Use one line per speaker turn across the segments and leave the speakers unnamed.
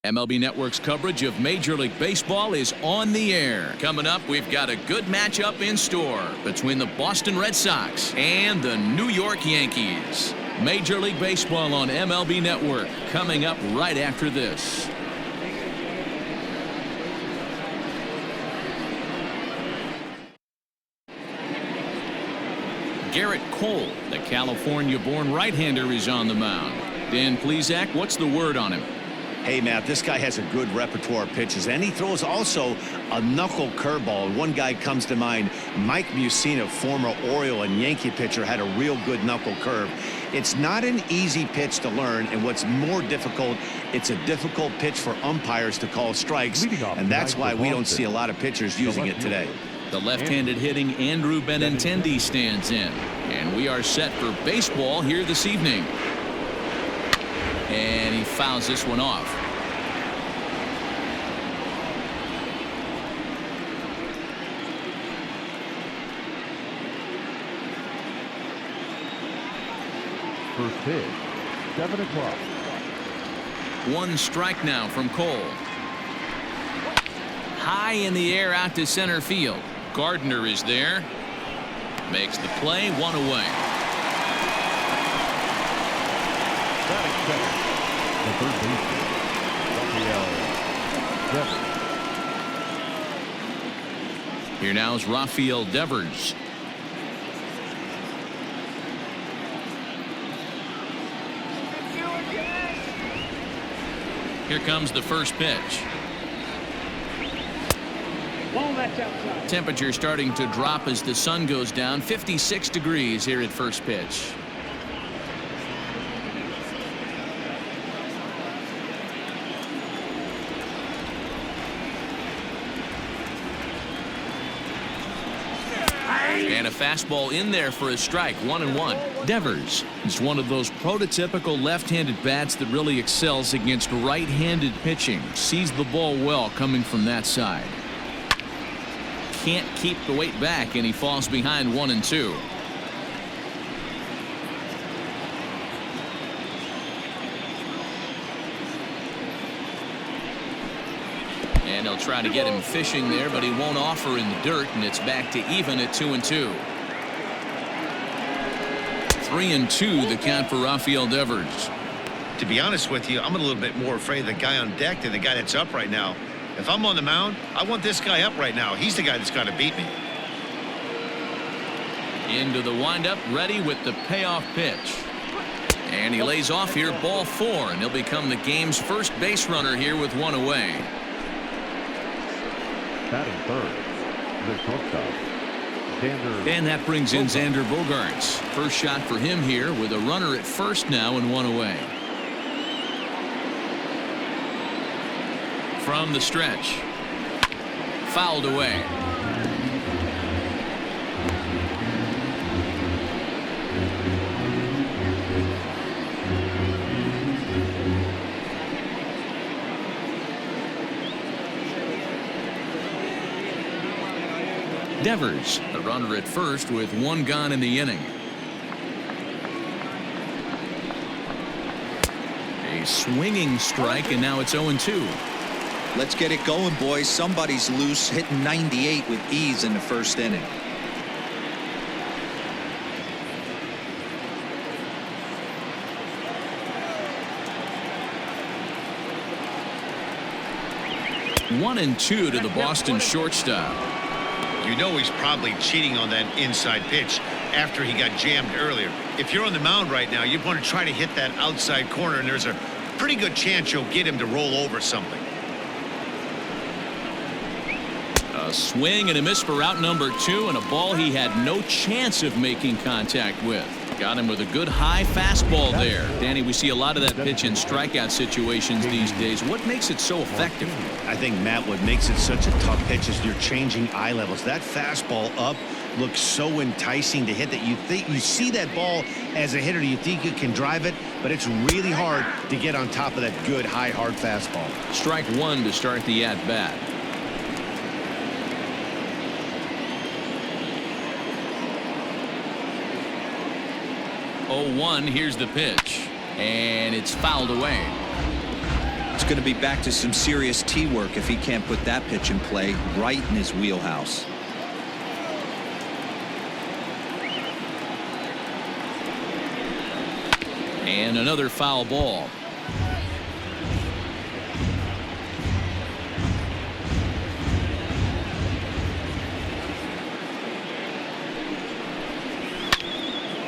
MLB Network's coverage of Major League Baseball is on the air. Coming up, we've got a good matchup in store between the Boston Red Sox and the New York Yankees. Major League Baseball on MLB Network coming up right after this. Garrett Cole, the California-born right-hander, is on the mound. Dan Plesac, what's the word on him?
Hey, Matt, this guy has a good repertoire of pitches, and he throws also a knuckle curveball. One guy comes to mind, Mike Mussina, former Oriole and Yankee pitcher, had a real good knuckle curve. It's not an easy pitch to learn, and what's more difficult, it's a difficult pitch for umpires to call strikes, and that's why we don't see a lot of pitchers using it today.
The left-handed hitting Andrew Benintendi stands in, and we are set for baseball here this evening. And he fouls this one off.
First pitch, 7 o'clock.
One strike now from Cole. High in the air out to center field. Gardner is there. Makes the play, one away.
The third baseman, Devers.
Here now is Rafael Devers. Here comes the first pitch. Temperature starting to drop as the sun goes down. 56 degrees here at first pitch. And a fastball in there for a strike. 1-1. Devers is one of those prototypical left-handed bats that really excels against right-handed pitching. Sees the ball well coming from that side. Can't keep the weight back, and he falls behind 1-2. And they'll try to get him fishing there, but he won't offer in the dirt, and it's back to even at 2-2. 3-2 the count for Rafael Devers.
To be honest with you, I'm a little bit more afraid of the guy on deck than the guy that's up right now. If I'm on the mound, I want this guy up right now. He's the guy that's got to beat me.
Into the windup, ready with the payoff pitch. And he lays off here, ball 4, and he'll become the game's first base runner here with one away.
Batting third, the shortstop, Xander.
And that brings in Xander Bogaerts. First shot for him here with a runner at first now and one away. From the stretch. Fouled away. Devers, the runner at first with one gone in the inning. A swinging strike, and now it's 0-2.
Let's get it going, boys. Somebody's loose, hitting 98 with ease in the first inning.
One and two to the Boston shortstop.
You know he's probably cheating on that inside pitch after he got jammed earlier. If you're on the mound right now, you want to try to hit that outside corner, and there's a pretty good chance you'll get him to roll over something.
A swing and a miss for out number 2, and a ball he had no chance of making contact with. Got him with a good high fastball there. Danny, we see a lot of that pitch in strikeout situations these days. What makes it so effective?
I think, Matt, what makes it such a tough pitch is you're changing eye levels. That fastball up looks so enticing to hit that you think you see that ball as a hitter, you think you can drive it, but it's really hard to get on top of that good high hard fastball.
Strike 1 to start the at bat. 0-1. Here's the pitch, and it's fouled away.
It's going to be back to some serious tee work if he can't put that pitch in play right in his wheelhouse.
And another foul ball.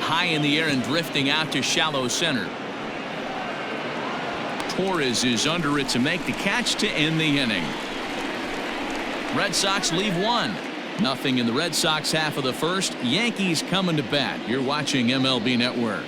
High in the air and drifting out to shallow center. Torres is under it to make the catch to end the inning. Red Sox leave 1-0 in the Red Sox half of the first. Yankees coming to bat. You're watching MLB Network.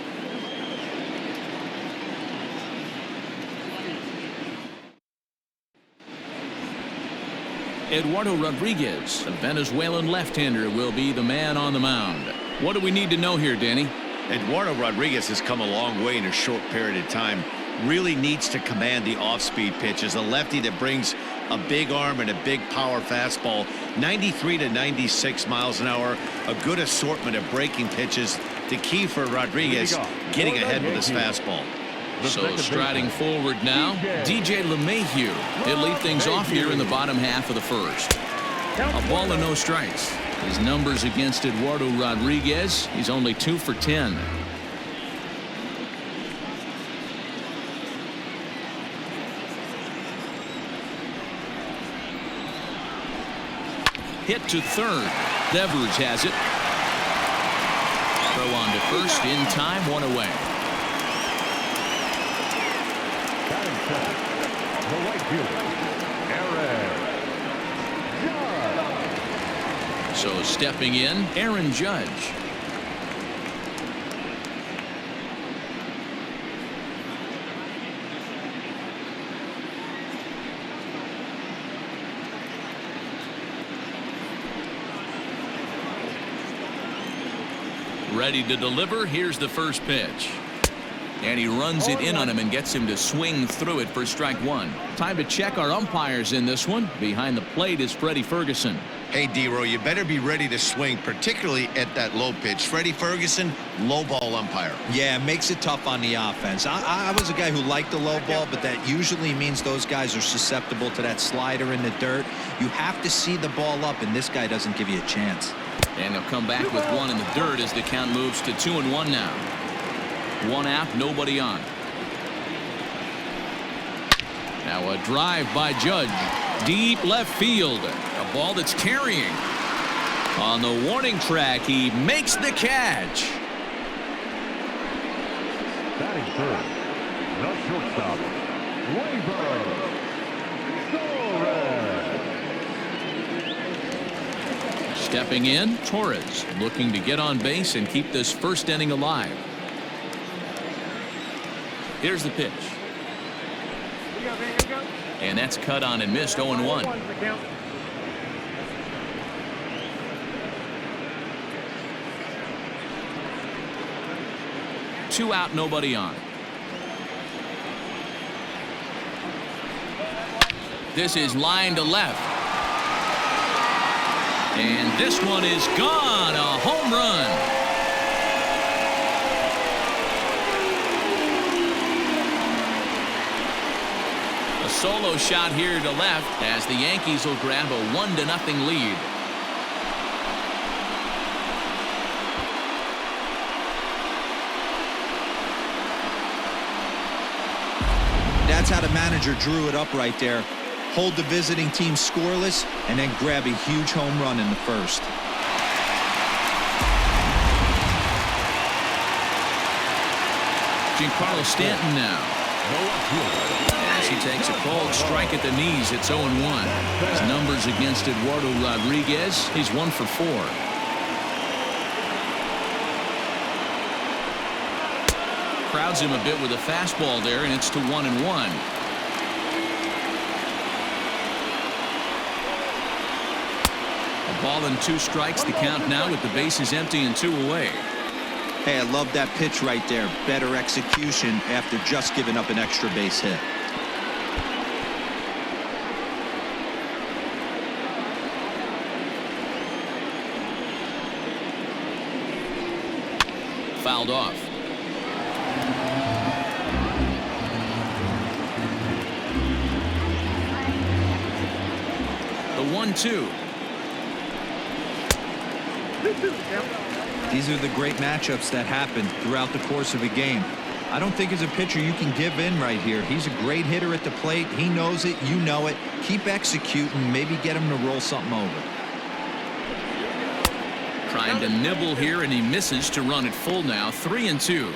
Eduardo Rodriguez, the Venezuelan left-hander, will be the man on the mound. What do we need to know here, Danny?
Eduardo Rodriguez has come a long way in a short period of time. Really needs to command the off-speed pitches. A lefty that brings a big arm and a big power fastball. 93 to 96 miles an hour. A good assortment of breaking pitches. The key for Rodriguez, getting ahead with his fastball.
So striding forward now, DJ LeMahieu. He'll lead things off here in the bottom half of the first. A ball and no strikes. His numbers against Eduardo Rodriguez, he's only 2 for 10. Hit to third. Devers has it. Throw on to first in time, 1 away.
The right fielder, Aaron Judge.
So stepping in, Aaron Judge. Ready to deliver. Here's the first pitch. And he runs it in on him and gets him to swing through it for strike 1. Time to check our umpires in this one. Behind the plate is Freddie Ferguson.
Hey, D-Row, you better be ready to swing, particularly at that low pitch. Freddie Ferguson, low ball umpire.
Yeah, it makes it tough on the offense. I was a guy who liked the low ball, but that usually means those guys are susceptible to that slider in the dirt. You have to see the ball up, and this guy doesn't give you a chance.
And they'll come back with 1 in the dirt as the count moves to 2-1 now. 1 out, nobody on. Now a drive by Judge. Deep left field. A ball that's carrying. On the warning track, he makes the catch.
Batting third, the shortstop, Torres.
Stepping in, Torres, looking to get on base and keep this first inning alive. Here's the pitch. And that's cut on and missed. 0-1. Two out, nobody on. This is line to left. And this one is gone. A home run. Solo shot here to left as the Yankees will grab a 1-0 lead.
That's how the manager drew it up right there. Hold the visiting team scoreless and then grab a huge home run in the first.
Giancarlo Stanton now. As he takes a cold strike at the knees, it's 0-1. His numbers against Eduardo Rodriguez, he's 1 for 4. Crowds him a bit with a fastball there, and it's to 1-1. A ball and 2 strikes, the count now with the bases empty and 2 away.
Hey, I love that pitch right there. Better execution after just giving up an extra base hit.
Fouled off. 1-2.
These are the great matchups that happen throughout the course of a game. I don't think as a pitcher you can give in right here. He's a great hitter at the plate. He knows it. You know it. Keep executing. Maybe get him to roll something over.
Trying to nibble here, and he misses to run it full now. 3-2.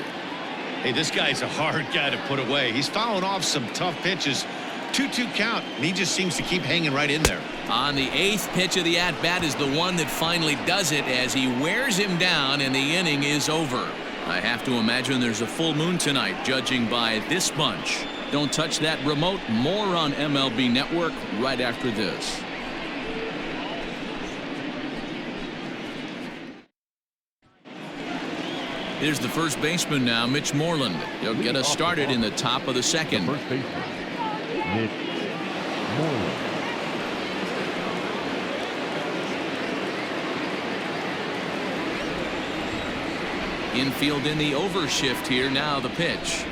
Hey, this guy's a hard guy to put away. He's fouling off some tough pitches. 2-2 count, and he just seems to keep hanging right in there.
On the 8th pitch of the at-bat is the one that finally does it as he wears him down, and the inning is over. I have to imagine there's a full moon tonight, judging by this bunch. Don't touch that remote. More on MLB Network right after this. Here's the first baseman now, Mitch Moreland. He'll get us started in the top of the second.
First baseman, Mitch Moreland.
Infield in the overshift here. Now the pitch.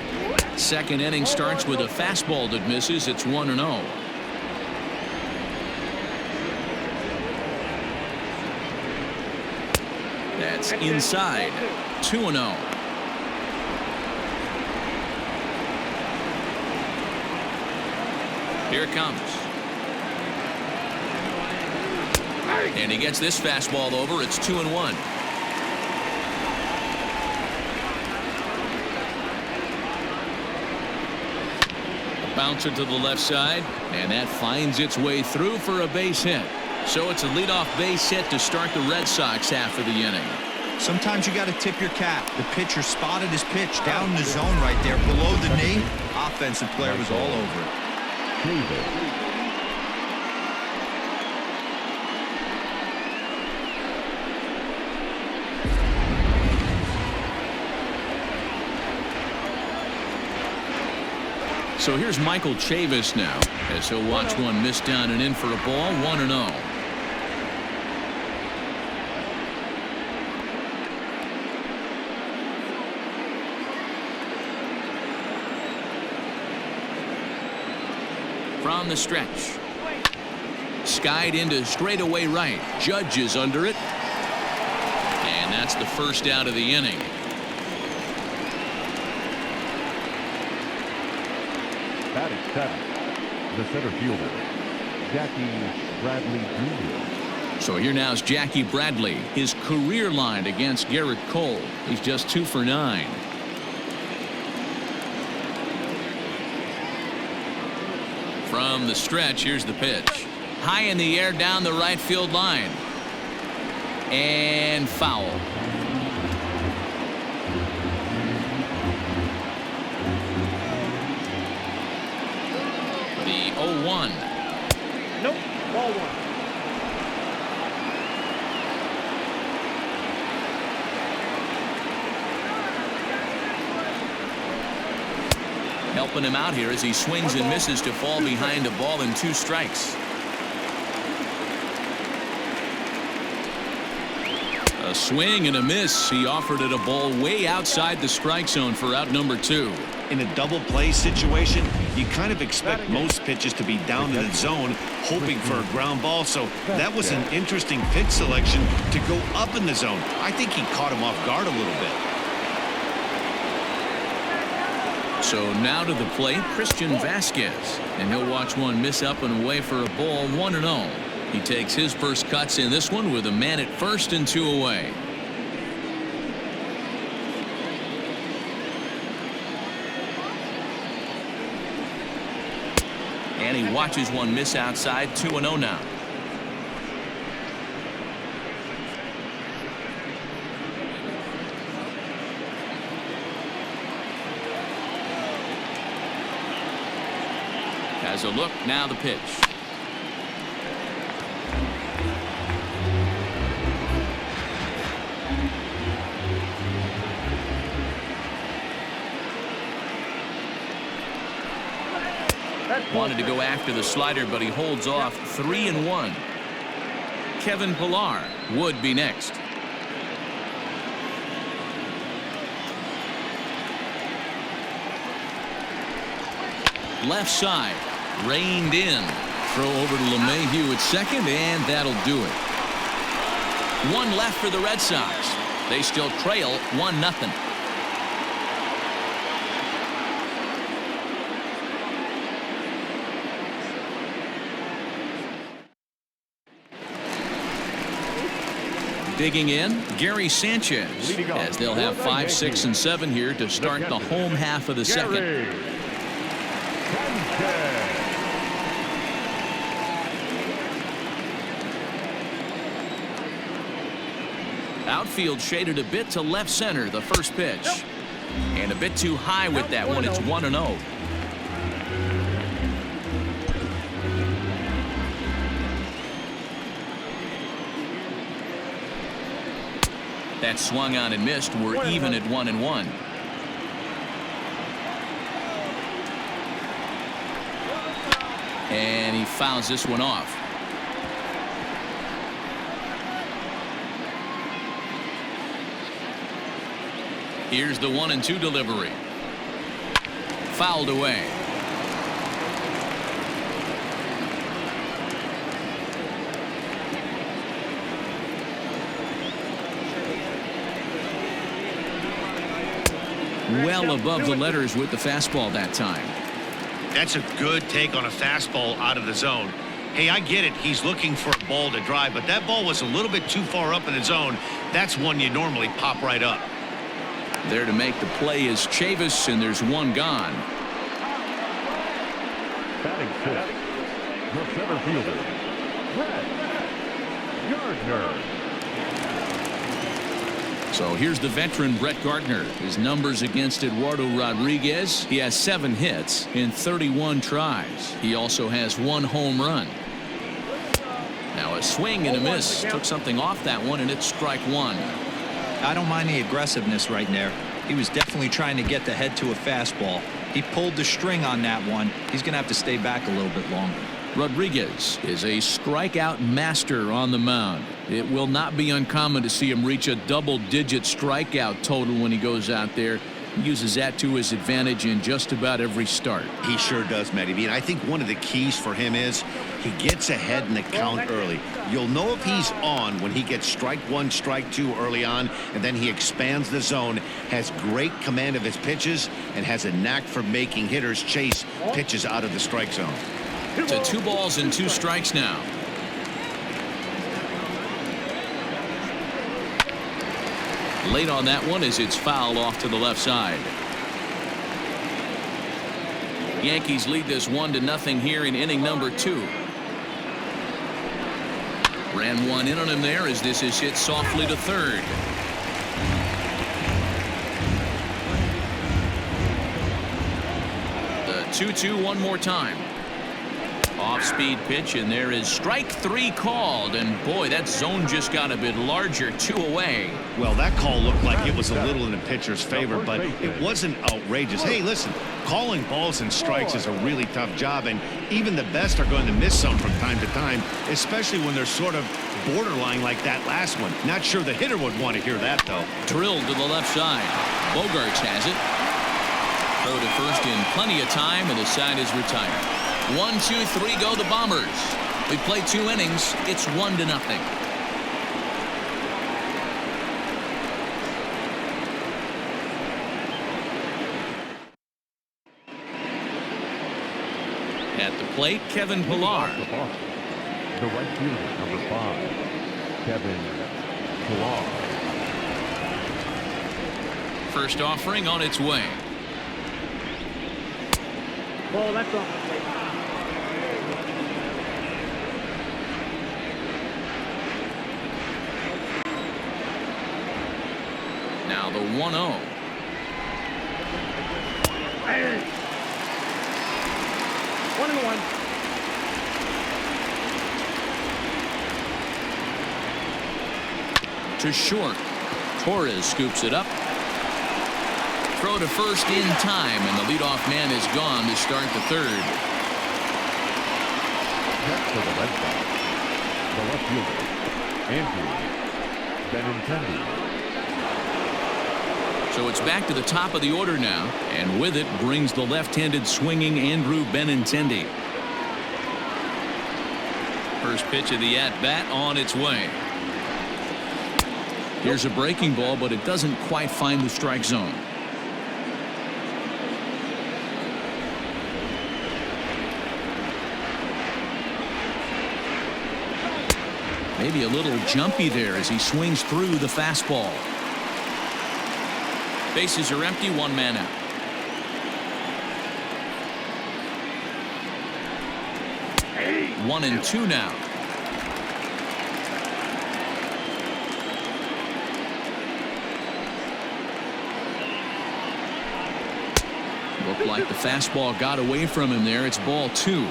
Second inning starts with a fastball that misses. It's 1-0. That's inside. 2-0. Here it comes. And he gets this fastball over. It's 2-1. Bouncer to the left side, and that finds its way through for a base hit. So it's a leadoff base hit to start the Red Sox half of the inning.
Sometimes you got to tip your cap. The pitcher spotted his pitch down in the zone right there below the knee. Offensive player was all over it.
So here's Michael Chavis now, as he'll watch one miss down and in for a ball. 1-0. From the stretch. Skied into straightaway right. Judge is under it. And that's the first out of the inning.
Batting seventh, the center fielder, Jackie Bradley Jr.
So here now is Jackie Bradley. His career line against Garrett Cole. He's just 2 for 9. From the stretch, here's the pitch. High in the air down the right field line. And foul. The 0-1.
Nope, ball 1.
Helping him out here as he swings and misses to fall behind a ball and 2 strikes. A swing and a miss. He offered it a ball way outside the strike zone for out number 2.
In a double play situation, you kind of expect most pitches to be down in the zone, hoping for a ground ball. So that was an interesting pitch selection to go up in the zone. I think he caught him off guard a little bit.
So now to the plate, Christian Vasquez, and he'll watch one miss up and away for a ball. 1-0. He takes his first cuts in this one with a man at first and 2 away. And he watches one miss outside. 2-0 now. Has a look, now the pitch. Wanted to go after the slider, but he holds off. 3-1. Kevin Pilar would be next. Left side, reined in. Throw over to LeMahieu at second, and that'll do it. One left for the Red Sox. They still trail 1-0. Digging in, Gary Sanchez, as they'll have 5, 6, and 7 here to start the home half of the second. Outfield shaded a bit to left center, the first pitch. And a bit too high with that one. It's 1-0. That swung on and missed. We're even at 1-1. And he fouls this one off. Here's the 1-2 delivery. Fouled away. Well above the letters with the fastball that time.
That's a good take on a fastball out of the zone. Hey, I get it. He's looking for a ball to drive, but that ball was a little bit too far up in the zone. That's one you normally pop right up.
There to make the play is Chavis, and there's one gone.
Batting fifth, the center fielder, Gardner.
So here's the veteran Brett Gardner. His numbers against Eduardo Rodriguez. He has 7 hits in 31 tries. He also has 1 home run. Now a swing and a miss. Took something off that one, and it's strike 1.
I don't mind the aggressiveness right there. He was definitely trying to get the head to a fastball. He pulled the string on that one. He's going to have to stay back a little bit longer.
Rodriguez is a strikeout master on the mound. It will not be uncommon to see him reach a double-digit strikeout total when he goes out there. He uses that to his advantage in just about every start.
He sure does, Matty B. And I think one of the keys for him is he gets ahead in the count early. You'll know if he's on when he gets strike 1, strike 2 early on, and then he expands the zone, has great command of his pitches, and has a knack for making hitters chase pitches out of the strike zone.
To 2 balls and 2 strikes now. Late on that one as it's fouled off to the left side. Yankees lead this 1-0 here in inning number 2. Ran one in on him there as this is hit softly to third. The 2-2 one more time. Off-speed pitch, and there is strike 3 called, and boy, that zone just got a bit larger, 2 away.
Well, that call looked like it was a little in the pitcher's favor, but it wasn't outrageous. Hey, listen, calling balls and strikes is a really tough job, and even the best are going to miss some from time to time, especially when they're sort of borderline like that last one. Not sure the hitter would want to hear that, though.
Drilled to the left side. Bogaerts has it. Throw to first in plenty of time, and the side is retired. 1, 2, 3 go the Bombers. We played 2 innings. It's 1-0. At the plate, Kevin Pilar.
The right fielder, number 5, Kevin Pilar.
First offering on its way.
Ball, that's off.
Now the 1-0.
Hey. 1-1.
To short. Torres scoops it up. Throw to first in time, and the leadoff man is gone to start the third.
Next for the Red Sox, the left fielder, Andrew Benintendi.
So it's back to the top of the order now, and with it brings the left-handed swinging Andrew Benintendi. First pitch of the at-bat on its way. Here's a breaking ball, but it doesn't quite find the strike zone. Maybe a little jumpy there as he swings through the fastball. Bases are empty, one man out. One and two now. Looked like the fastball got away from him there. It's ball two.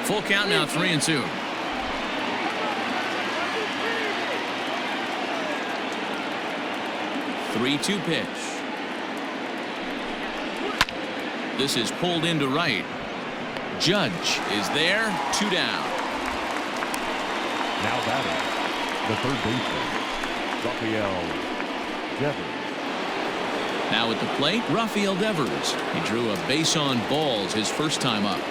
Full count now, 3-2. Three-two pitch. This is pulled into right. Judge is there. Two down.
Now batting, the third baseman, Rafael Devers.
Now at the plate, Rafael Devers. He drew a base on balls his first time up.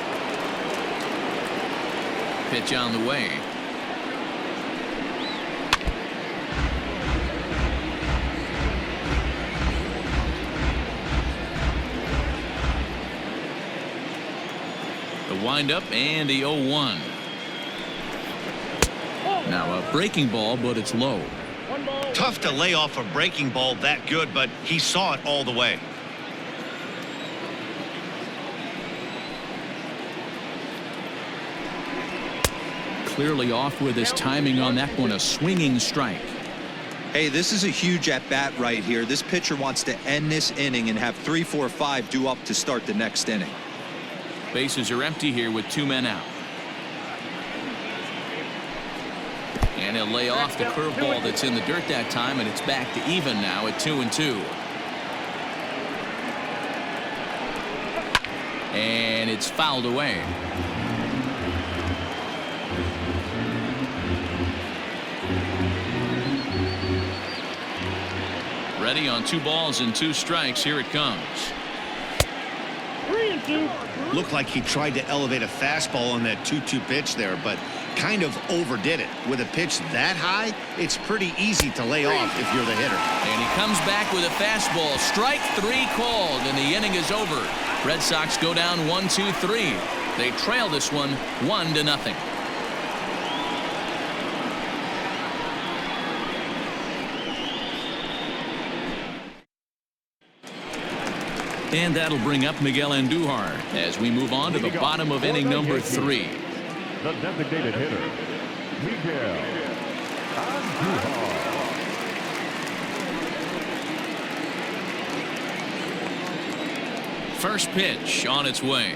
Pitch on the way. The windup and the 0-1. Now a breaking ball, but it's low.
Tough to lay off a breaking ball that good, but he saw it all the way.
Clearly off with his timing on that one. A swinging strike.
Hey, this is a huge at-bat right here. This pitcher wants to end this inning and have 3, 4, 5 due up to start the next inning.
Bases are empty here with two men out. And he'll lay off the curveball that's in the dirt that time, and it's back to even now at 2-2. And it's fouled away. Ready on 2 balls and 2 strikes. Here it comes.
3-2.
Looked like he tried to elevate a fastball on that 2-2 pitch there, but kind of overdid it. With a pitch that high, it's pretty easy to lay off if you're the hitter.
And he comes back with a fastball. Strike 3 called, and the inning is over. Red Sox go down 1-2-3. They trail this one 1-0. And that'll bring up Miguel Andujar as we move on to the bottom of inning number 3.
The designated hitter, Miguel Andujar.
First pitch on its way.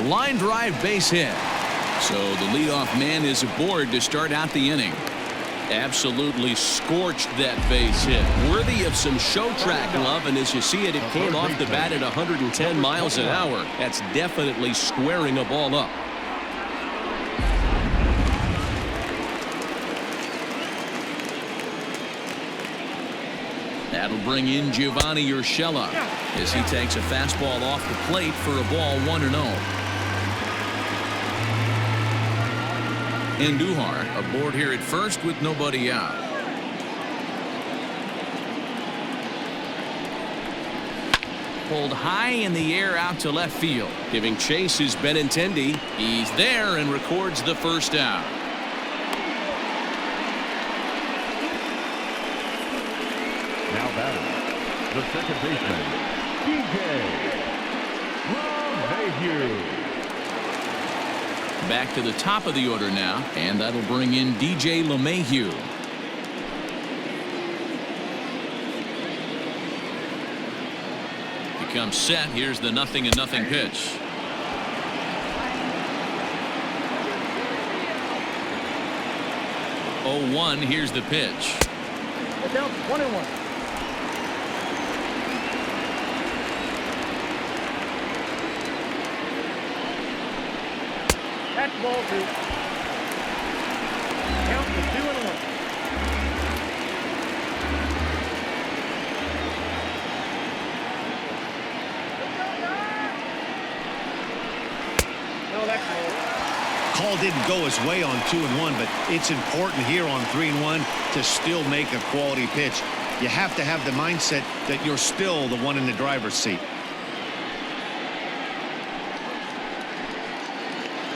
Line drive, base hit. So the leadoff man is aboard to start out the inning. Absolutely scorched that base hit. Worthy of some show track love, and as you see it, it came off the bat at 110 miles an hour. That's definitely squaring a ball up. That'll bring in Giovanni Urshela as he takes a fastball off the plate for a ball 1-0. Andujar aboard here at first with nobody out. Pulled high in the air out to left field. Giving chase is Benintendi. He's there and records the first out.
Now batting, the second baseman, DJ LeMahieu.
Back to the top of the order now, and that'll bring in DJ LeMahieu. Becomes set. Here's the 0-0 pitch. Oh, 1. Here's the pitch.
Down 1-1. That's ball 2. Count to 2-1.
call didn't go his way on 2-1, but it's important here on 3-1 to still make a quality pitch. You have to have the mindset that you're still the one in the driver's seat.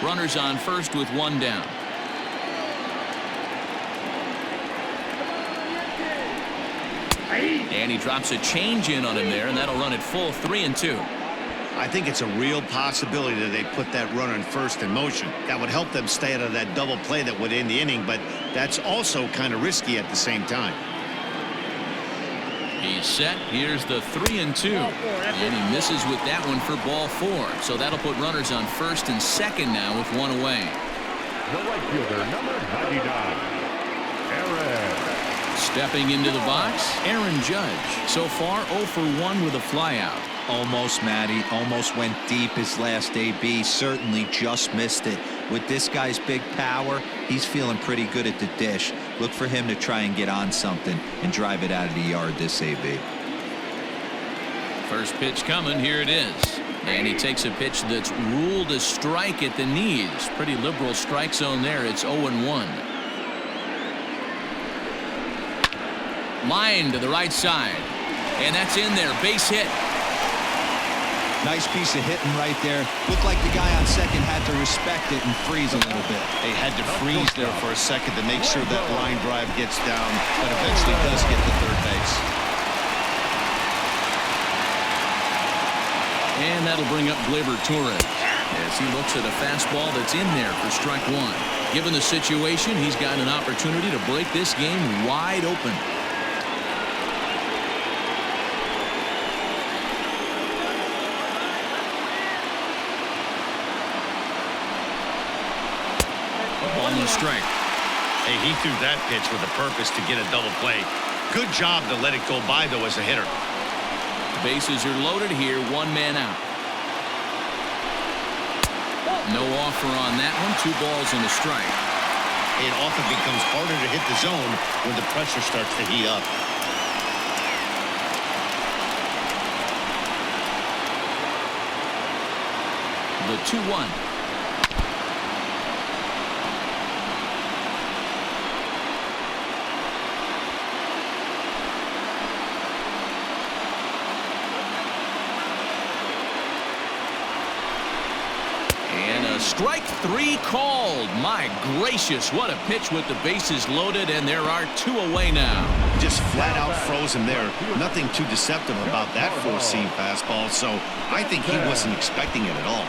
Runners on first with one down. And he drops a change in on him there, and that'll run it full 3-2.
I think it's a real possibility that they put that runner in first in motion. That would help them stay out of that double play that would end the inning, but that's also kind of risky at the same time.
He's set. Here's the 3-2. And he misses with that one for ball 4. So that'll put runners on first and second now with one away.
The right fielder, number 99, Aaron.
Stepping into the box, Aaron Judge. So far 0 for 1 with a flyout.
Almost, Matty. Almost went deep his last AB. Certainly just missed it. With this guy's big power, he's feeling pretty good at the dish. Look for him to try and get on something and drive it out of the yard this AB.
First pitch coming. Here it is. And he takes a pitch that's ruled a strike at the knees. Pretty liberal strike zone there. It's 0-1. Line to the right side. And that's in there. Base hit.
Nice piece of hitting right there. Looked like the guy on second had to respect it and freeze a little bit.
They had to freeze there for a second to make sure that line drive gets down, but eventually does get to third base.
And that'll bring up Gleyber Torres as he looks at a fastball that's in there for strike 1. Given the situation, he's got an opportunity to break this game wide open. Strike.
Hey, he threw that pitch with a purpose to get a double play. Good job to let it go by, though, as a hitter.
Bases are loaded here. One man out. No offer on that one. 2 balls and a strike.
It often becomes harder to hit the zone when the pressure starts to heat up.
The 2-1. Strike 3 called. My gracious, what a pitch with the bases loaded, and there are 2 away now.
Just flat out frozen there. Nothing too deceptive about that 4-seam fastball, so I think he wasn't expecting it at all.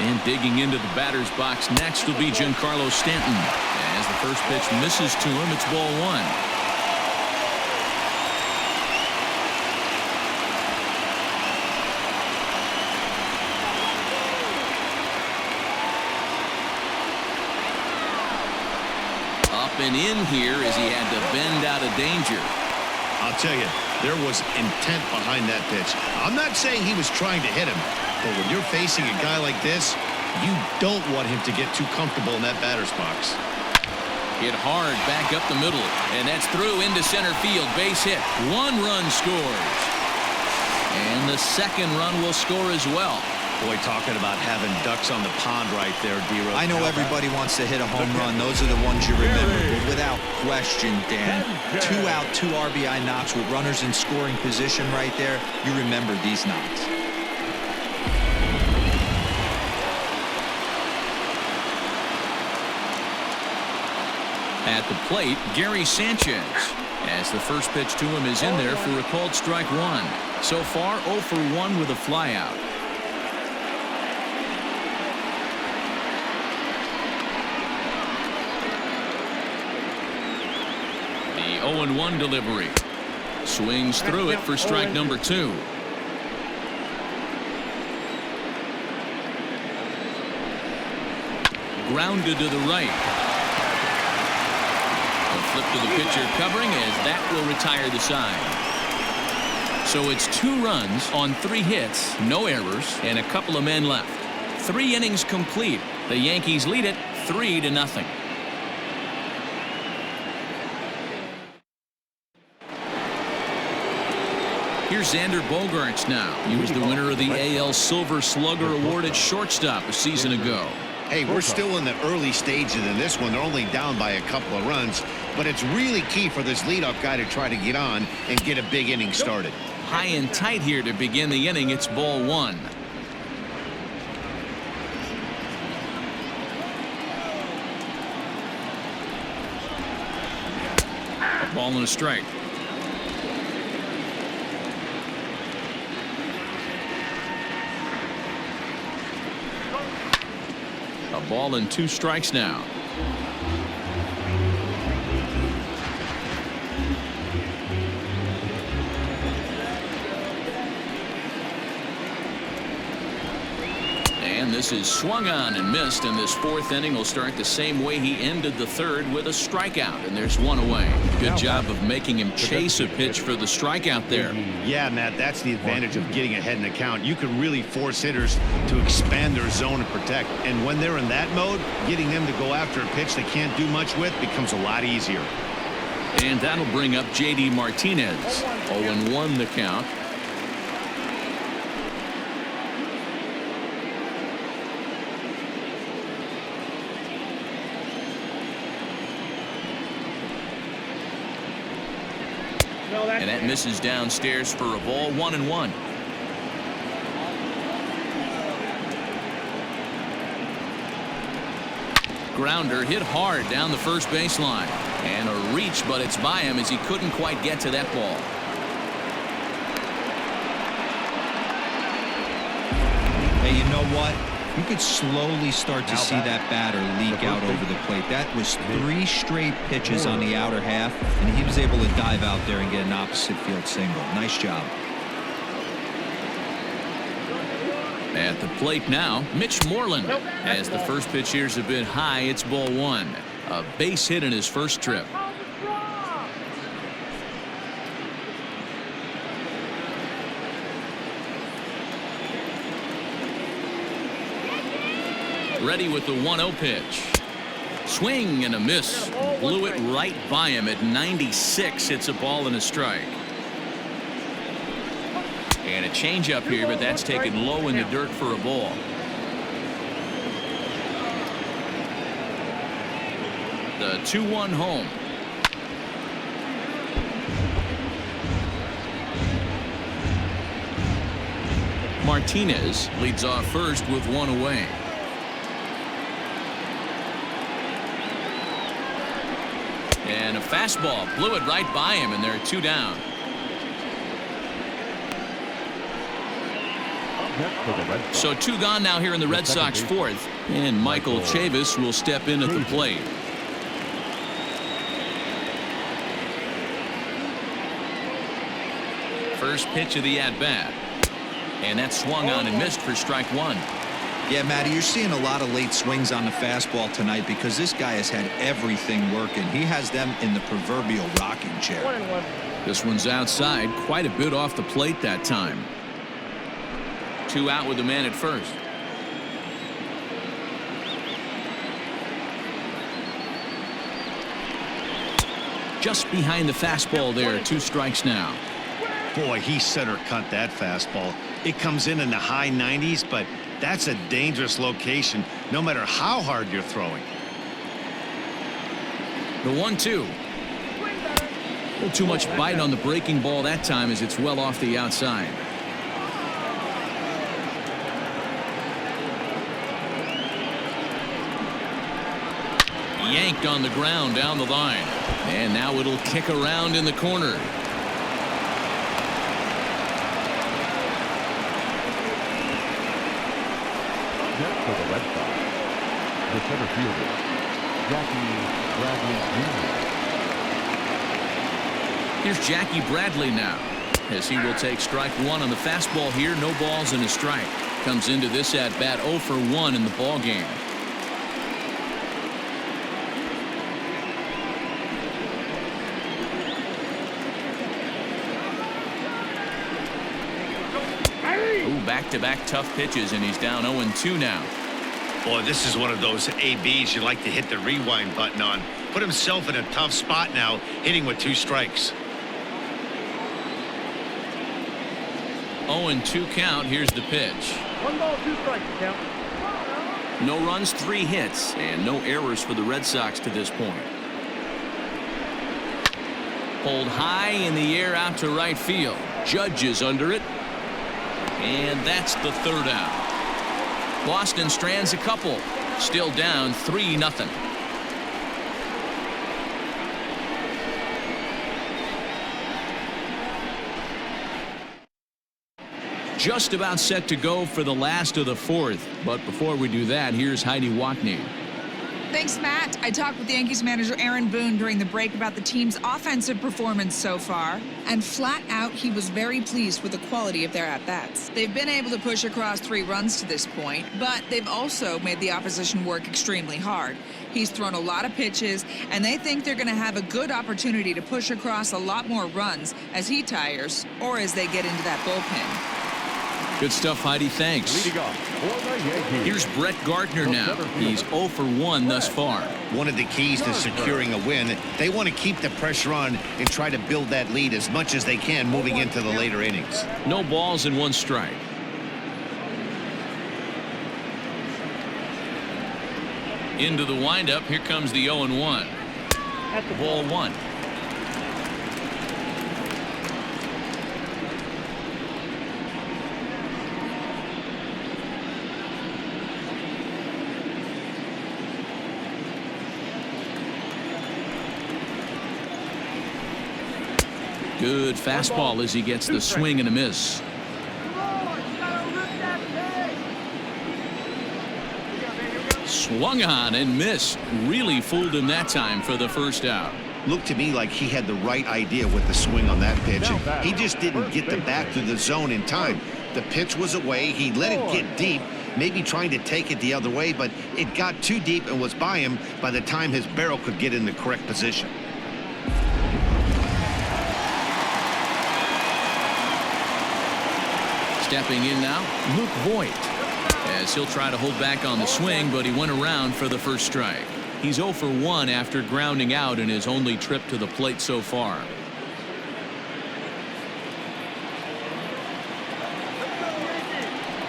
And digging into the batter's box next will be Giancarlo Stanton. As the first pitch misses to him, it's ball 1. And in here as he had to bend out of danger.
I'll tell you, there was intent behind that pitch. I'm not saying he was trying to hit him, but when you're facing a guy like this, you don't want him to get too comfortable in that batter's box.
Hit hard back up the middle, and that's through into center field. Base hit. 1 run scores. And the second run will score as well.
Boy, talking about having ducks on the pond right there, D-Rose.
I know everybody wants to hit a home run. Those are the ones you remember. But without question, Dan, 2 out, 2 RBI knocks with runners in scoring position right there. You remember these knocks.
At the plate, Gary Sanchez. As the first pitch to him is in there for a called strike 1. So far, 0 for 1 with a flyout. The 0-1 delivery. Swings through it for strike number 2. Grounded to the right. A flip to the pitcher covering as that will retire the side. So it's 2 runs on 3 hits, no errors, and a couple of men left. 3 innings complete. The Yankees lead it 3-0. Here's Xander Bogaerts now. He was the winner of the AL Silver Slugger Award at shortstop a season ago.
Hey, we're still in the early stages in this one. They're only down by a couple of runs, but it's really key for this leadoff guy to try to get on and get a big inning started.
High and tight here to begin the inning. It's ball one. A ball and a strike. A ball and 2 strikes now. And this is swung on and missed, and this 4th inning will start the same way he ended the 3rd, with a strikeout, and there's 1 away. Good job of making him chase a pitch for the strikeout there.
Yeah, Matt, that's the advantage of getting ahead in the count. You can really force hitters to expand their zone and protect, and when they're in that mode, getting them to go after a pitch they can't do much with becomes a lot easier.
And that'll bring up J.D. Martinez. 0-1 the count. And that misses downstairs for a ball. 1-1. Grounder hit hard down the first baseline. And a reach, but it's by him as he couldn't quite get to that ball.
Hey, you know what? You could slowly start to see that batter leak out over the plate. That was 3 straight pitches on the outer half, and he was able to dive out there and get an opposite field single. Nice job.
At the plate now, Mitch Moreland. As the first pitch here's a bit high, it's ball 1. A base hit in his first trip. Ready with the 1-0 pitch. Swing and a miss. Blew it right by him at 96. It's a ball and a strike. And a changeup here, but that's taken low in the dirt for a ball. The 2-1 home. Martinez leads off first with 1 away. And a fastball blew it right by him, and there are 2 down. So 2 gone now here in the Red Sox 4th, and Michael Chavis will step in at the plate. First pitch of the at-bat, and that swung on and missed for strike 1.
Yeah, Matty, you're seeing a lot of late swings on the fastball tonight because this guy has had everything working. He has them in the proverbial rocking chair.
1-1.
This one's outside, quite a bit off the plate that time. 2 out with the man at first. Just behind the fastball there. 2 strikes now.
Boy, he center cut that fastball. It comes in the high 90s, but that's a dangerous location no matter how hard you're throwing.
The 1-2. A little too much bite on the breaking ball that time as it's well off the outside. Yanked on the ground down the line. And now it'll kick around in the corner.
For the Red Sox, the center fielder, Jackie Bradley Jr.
Here's Jackie Bradley now, as he will take strike 1 on the fastball here. No balls and a strike. Comes into this at bat 0 for 1 in the ball game. Back-to-back tough pitches, and he's down 0-2 now.
Boy, this is one of those ABs you like to hit the rewind button on. Put himself in a tough spot now, hitting with 2 strikes.
0-2 count. Here's the pitch.
1 ball, 2 strikes, count.
No runs, 3 hits, and no errors for the Red Sox to this point. Pulled high in the air out to right field. Judge is under it. And that's the 3rd out. Boston strands a couple. Still down 3-0. Just about set to go for the last of the 4th. But before we do that, here's Heidi Watney.
Thanks, Matt. I talked with Yankees manager Aaron Boone during the break about the team's offensive performance so far, and flat out, he was very pleased with the quality of their at-bats. They've been able to push across 3 runs to this point, but they've also made the opposition work extremely hard. He's thrown a lot of pitches, and they think they're going to have a good opportunity to push across a lot more runs as he tires or as they get into that bullpen.
Good stuff, Heidi. Thanks.
Leading off for the Yankees.
Here's Brett Gardner now. He's 0 for 1 thus far.
One of the keys to securing a win, they want to keep the pressure on and try to build that lead as much as they can moving into the later innings.
No balls and 1 strike. Into the windup. Here comes the 0-1. Ball 1. Good fastball as he gets the swing and a miss. Swung on and missed. Really fooled him that time for the 1st out.
Looked to me like he had the right idea with the swing on that pitch. He just didn't get the bat to the zone in time. The pitch was away. He let it get deep, maybe trying to take it the other way, but it got too deep and was by him by the time his barrel could get in the correct position.
Stepping in now, Luke Voigt, as he'll try to hold back on the swing, but he went around for the 1st strike. He's 0 for 1 after grounding out in his only trip to the plate so far.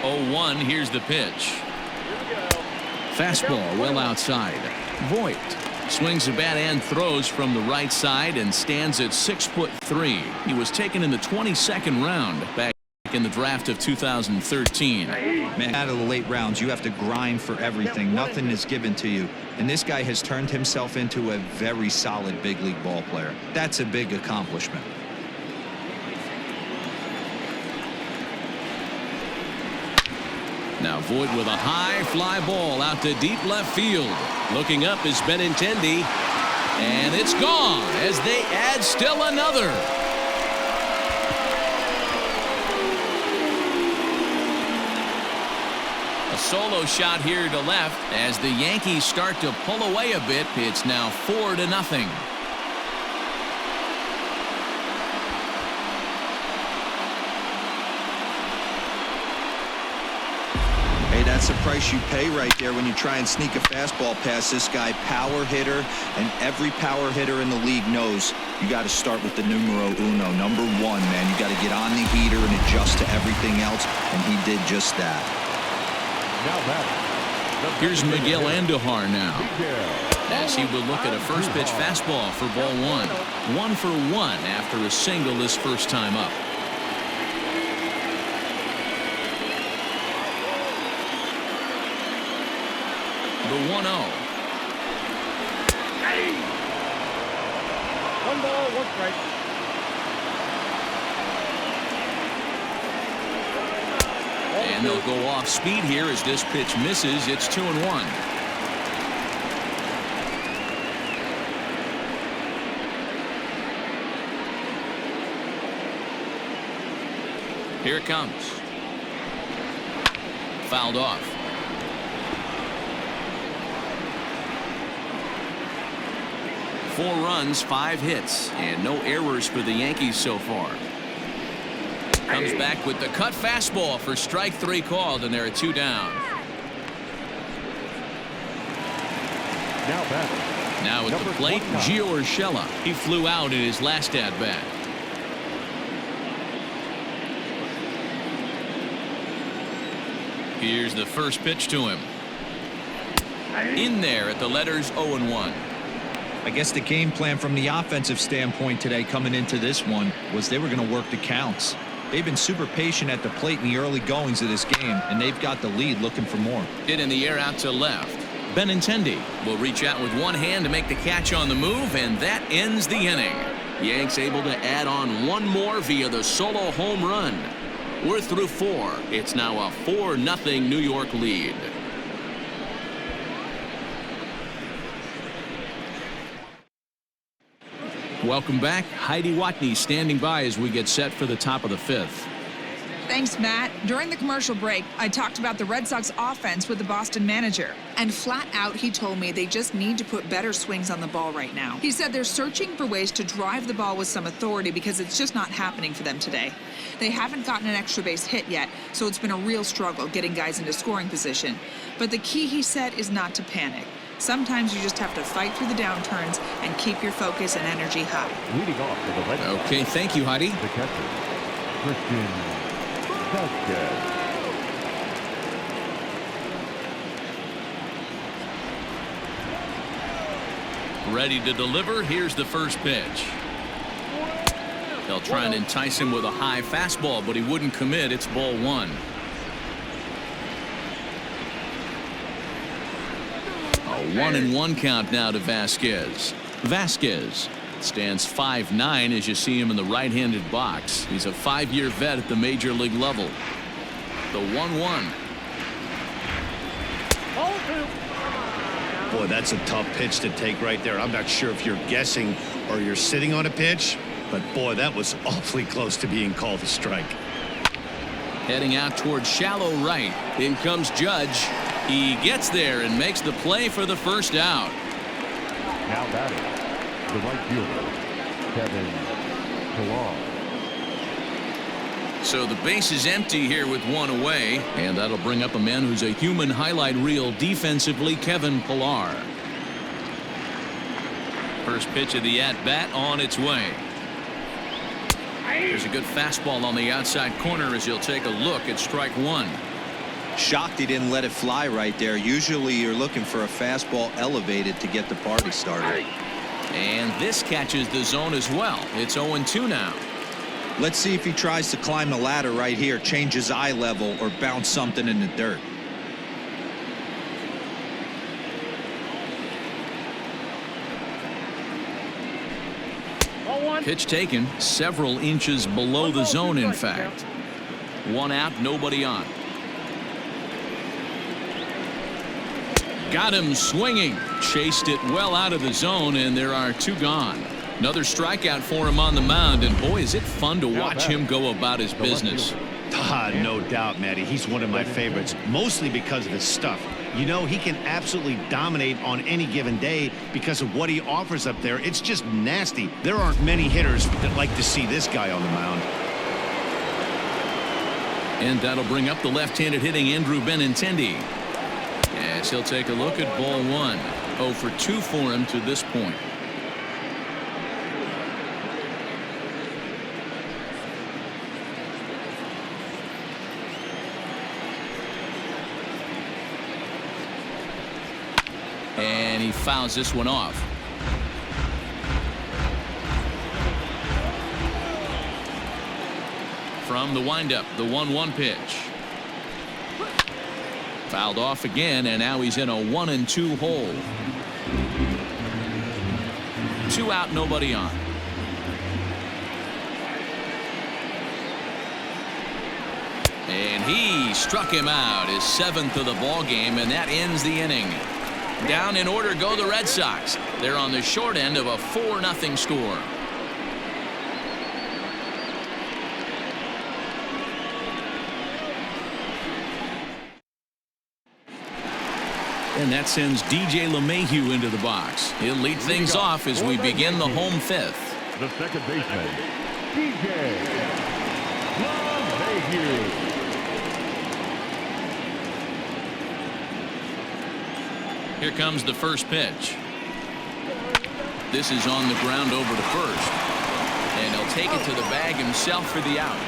Oh, 1. Here's the pitch. Fastball well outside. Voigt swings the bat and throws from the right side and stands at 6'3". He was taken in the 22nd round back in the draft of 2013.
Man, out of the late rounds, you have to grind for everything. Nothing is given to you. And this guy has turned himself into a very solid big league ball player. That's a big accomplishment.
Now Voigt with a high fly ball out to deep left field. Looking up is Benintendi. And it's gone as they add still another. A solo shot here to left as the Yankees start to pull away a bit. It's now 4-0.
Hey, that's the price you pay right there when you try and sneak a fastball past this guy. Power hitter, and every power hitter in the league knows you got to start with the numero uno, number 1, man. You got to get on the heater and adjust to everything else, and he did just that.
Here's Miguel Andujar now, as he will look at a first pitch fastball for ball 1. 1 for 1 after a single his first time up. The 1-0.
1 ball, 1 strike.
And they'll go off speed here as this pitch misses. It's 2-1. Here it comes. Fouled off. Four runs, 5 hits, and no errors for the Yankees so far. Comes back with the cut fastball for strike 3 called, and there are 2 down. Now at the plate, Gio Urshela. He flew out in his last at bat. Here's the first pitch to him. In there at the letters 0-1.
I guess the game plan from the offensive standpoint today coming into this one was they were going to work the counts. They've been super patient at the plate in the early goings of this game, and they've got the lead looking for more.
Hit in the air out to left. Benintendi will reach out with one hand to make the catch on the move, and that ends the inning. Yanks able to add on one more via the solo home run. We're through 4. It's now a 4-0 New York lead. Welcome back. Heidi Watney standing by as we get set for the top of the 5th.
Thanks, Matt. During the commercial break, I talked about the Red Sox offense with the Boston manager. And flat out, he told me they just need to put better swings on the ball right now. He said they're searching for ways to drive the ball with some authority because it's just not happening for them today. They haven't gotten an extra base hit yet, so it's been a real struggle getting guys into scoring position. But the key, he said, is not to panic. Sometimes you just have to fight through the downturns and keep your focus and energy high.
Leading off for the Red Sox.
Okay, thank you, Heidi.
The catcher, Christian Sanchez.
Ready to deliver. Here's the first pitch. They'll try and entice him with a high fastball, but he wouldn't commit. It's ball 1. A 1-1 count now to Vasquez. Vasquez stands 5'9" as you see him in the right-handed box. He's a 5-year vet at the major league level. The 1-1.
Boy, that's a tough pitch to take right there. I'm not sure if you're guessing or you're sitting on a pitch, but boy, that was awfully close to being called a strike.
Heading out towards shallow right. In comes Judge. He gets there and makes the play for the first out.
Now batting, the right fielder, Kevin Pilar.
So the base is empty here with 1 away, and that'll bring up a man who's a human highlight reel defensively, Kevin Pilar. First pitch of the at-bat on its way. There's a good fastball on the outside corner as you'll take a look at strike 1.
Shocked he didn't let it fly right there. Usually you're looking for a fastball elevated to get the party started.
And this catches the zone as well. It's 0-2 now.
Let's see if he tries to climb the ladder right here, change his eye level, or bounce something in the dirt.
Pitch taken several inches below the zone, in fact. 1 out, nobody on. Got him swinging. Chased it well out of the zone, and there are 2 gone. Another strikeout for him on the mound, and boy, is it fun to watch him go about his business.
No doubt, Matty. He's one of my favorites, mostly because of his stuff. You know, he can absolutely dominate on any given day because of what he offers up there. It's just nasty. There aren't many hitters that like to see this guy on the mound.
And that'll bring up the left-handed hitting Andrew Benintendi. As he'll take a look at ball 1. 0 for 2 for him to this point. And he fouls this one off. From the windup, the 1-1 pitch. Fouled off again, and now he's in a 1-2 hole. 2 out, nobody on. And he struck him out, his 7th of the ball game, and that ends the inning. Down in order go the Red Sox. They're on the short end of a 4-0 score. And that sends DJ LeMahieu into the box. He'll lead things off as we begin the home 5th.
The second baseman, DJ LeMahieu.
Here comes the first pitch. This is on the ground over to first. And he'll take it to the bag himself for the out.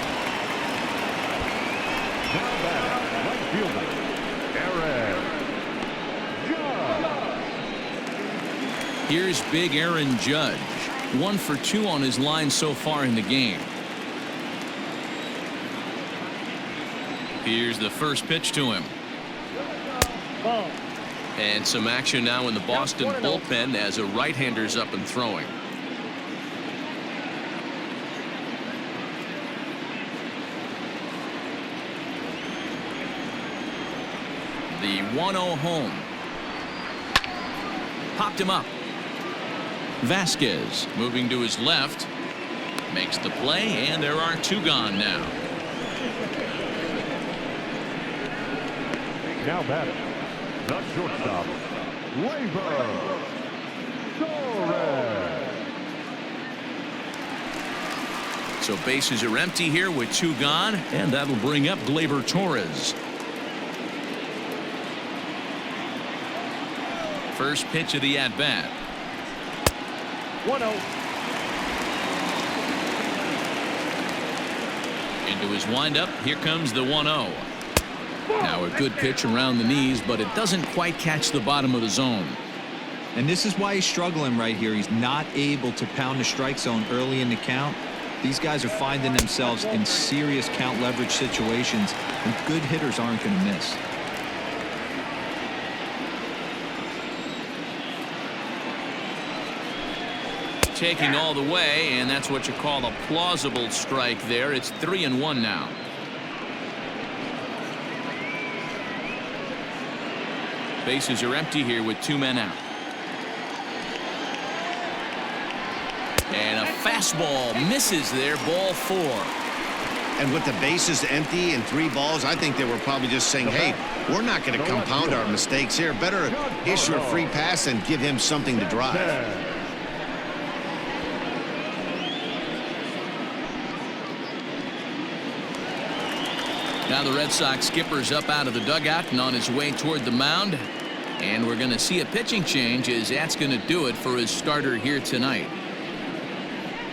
Now batting, Right fielder, Aaron Judge.
Here's big Aaron Judge. 1 for 2 on his line so far in the game. Here's the first pitch to him.
Ball.
And some action now in the Boston bullpen as a right-hander's up and throwing. The 1-0 home. Popped him up. Vasquez moving to his left. Makes the play, and there are 2 gone now.
Now batting, the shortstop, Gleyber Torres.
So bases are empty here with 2 gone, and that'll bring up Gleyber Torres. First pitch of the at-bat.
1-0.
Into his windup. Here comes the 1-0. Now a good pitch around the knees, but it doesn't quite catch the bottom of the zone.
And this is why he's struggling right here. He's not able to pound the strike zone early in the count. These guys are finding themselves in serious count leverage situations, and good hitters aren't going to miss.
Taking all the way, and that's what you call a plausible strike there. It's 3-1 now. Bases are empty here with 2 men out. And a fastball misses there. Ball 4.
And with the bases empty and 3 balls, I think they were probably just saying, hey, we're not going to compound our mistakes here. Better issue a free pass and give him something to drive.
Now the Red Sox skipper's up out of the dugout and on his way toward the mound. And we're going to see a pitching change, as that's going to do it for his starter here tonight.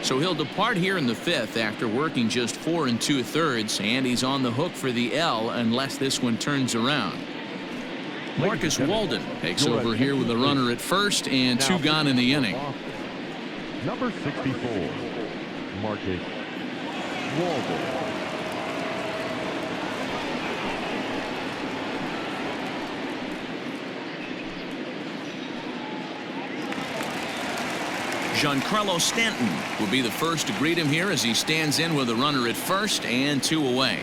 So he'll depart here in the 5th after working just 4 2/3, and he's on the hook for the L unless this one turns around. Marcus Walden takes over here with a runner at first and 2 gone in the inning.
Number 64, Marcus Walden.
Giancarlo Stanton will be the first to greet him here as he stands in with a runner at first and 2 away.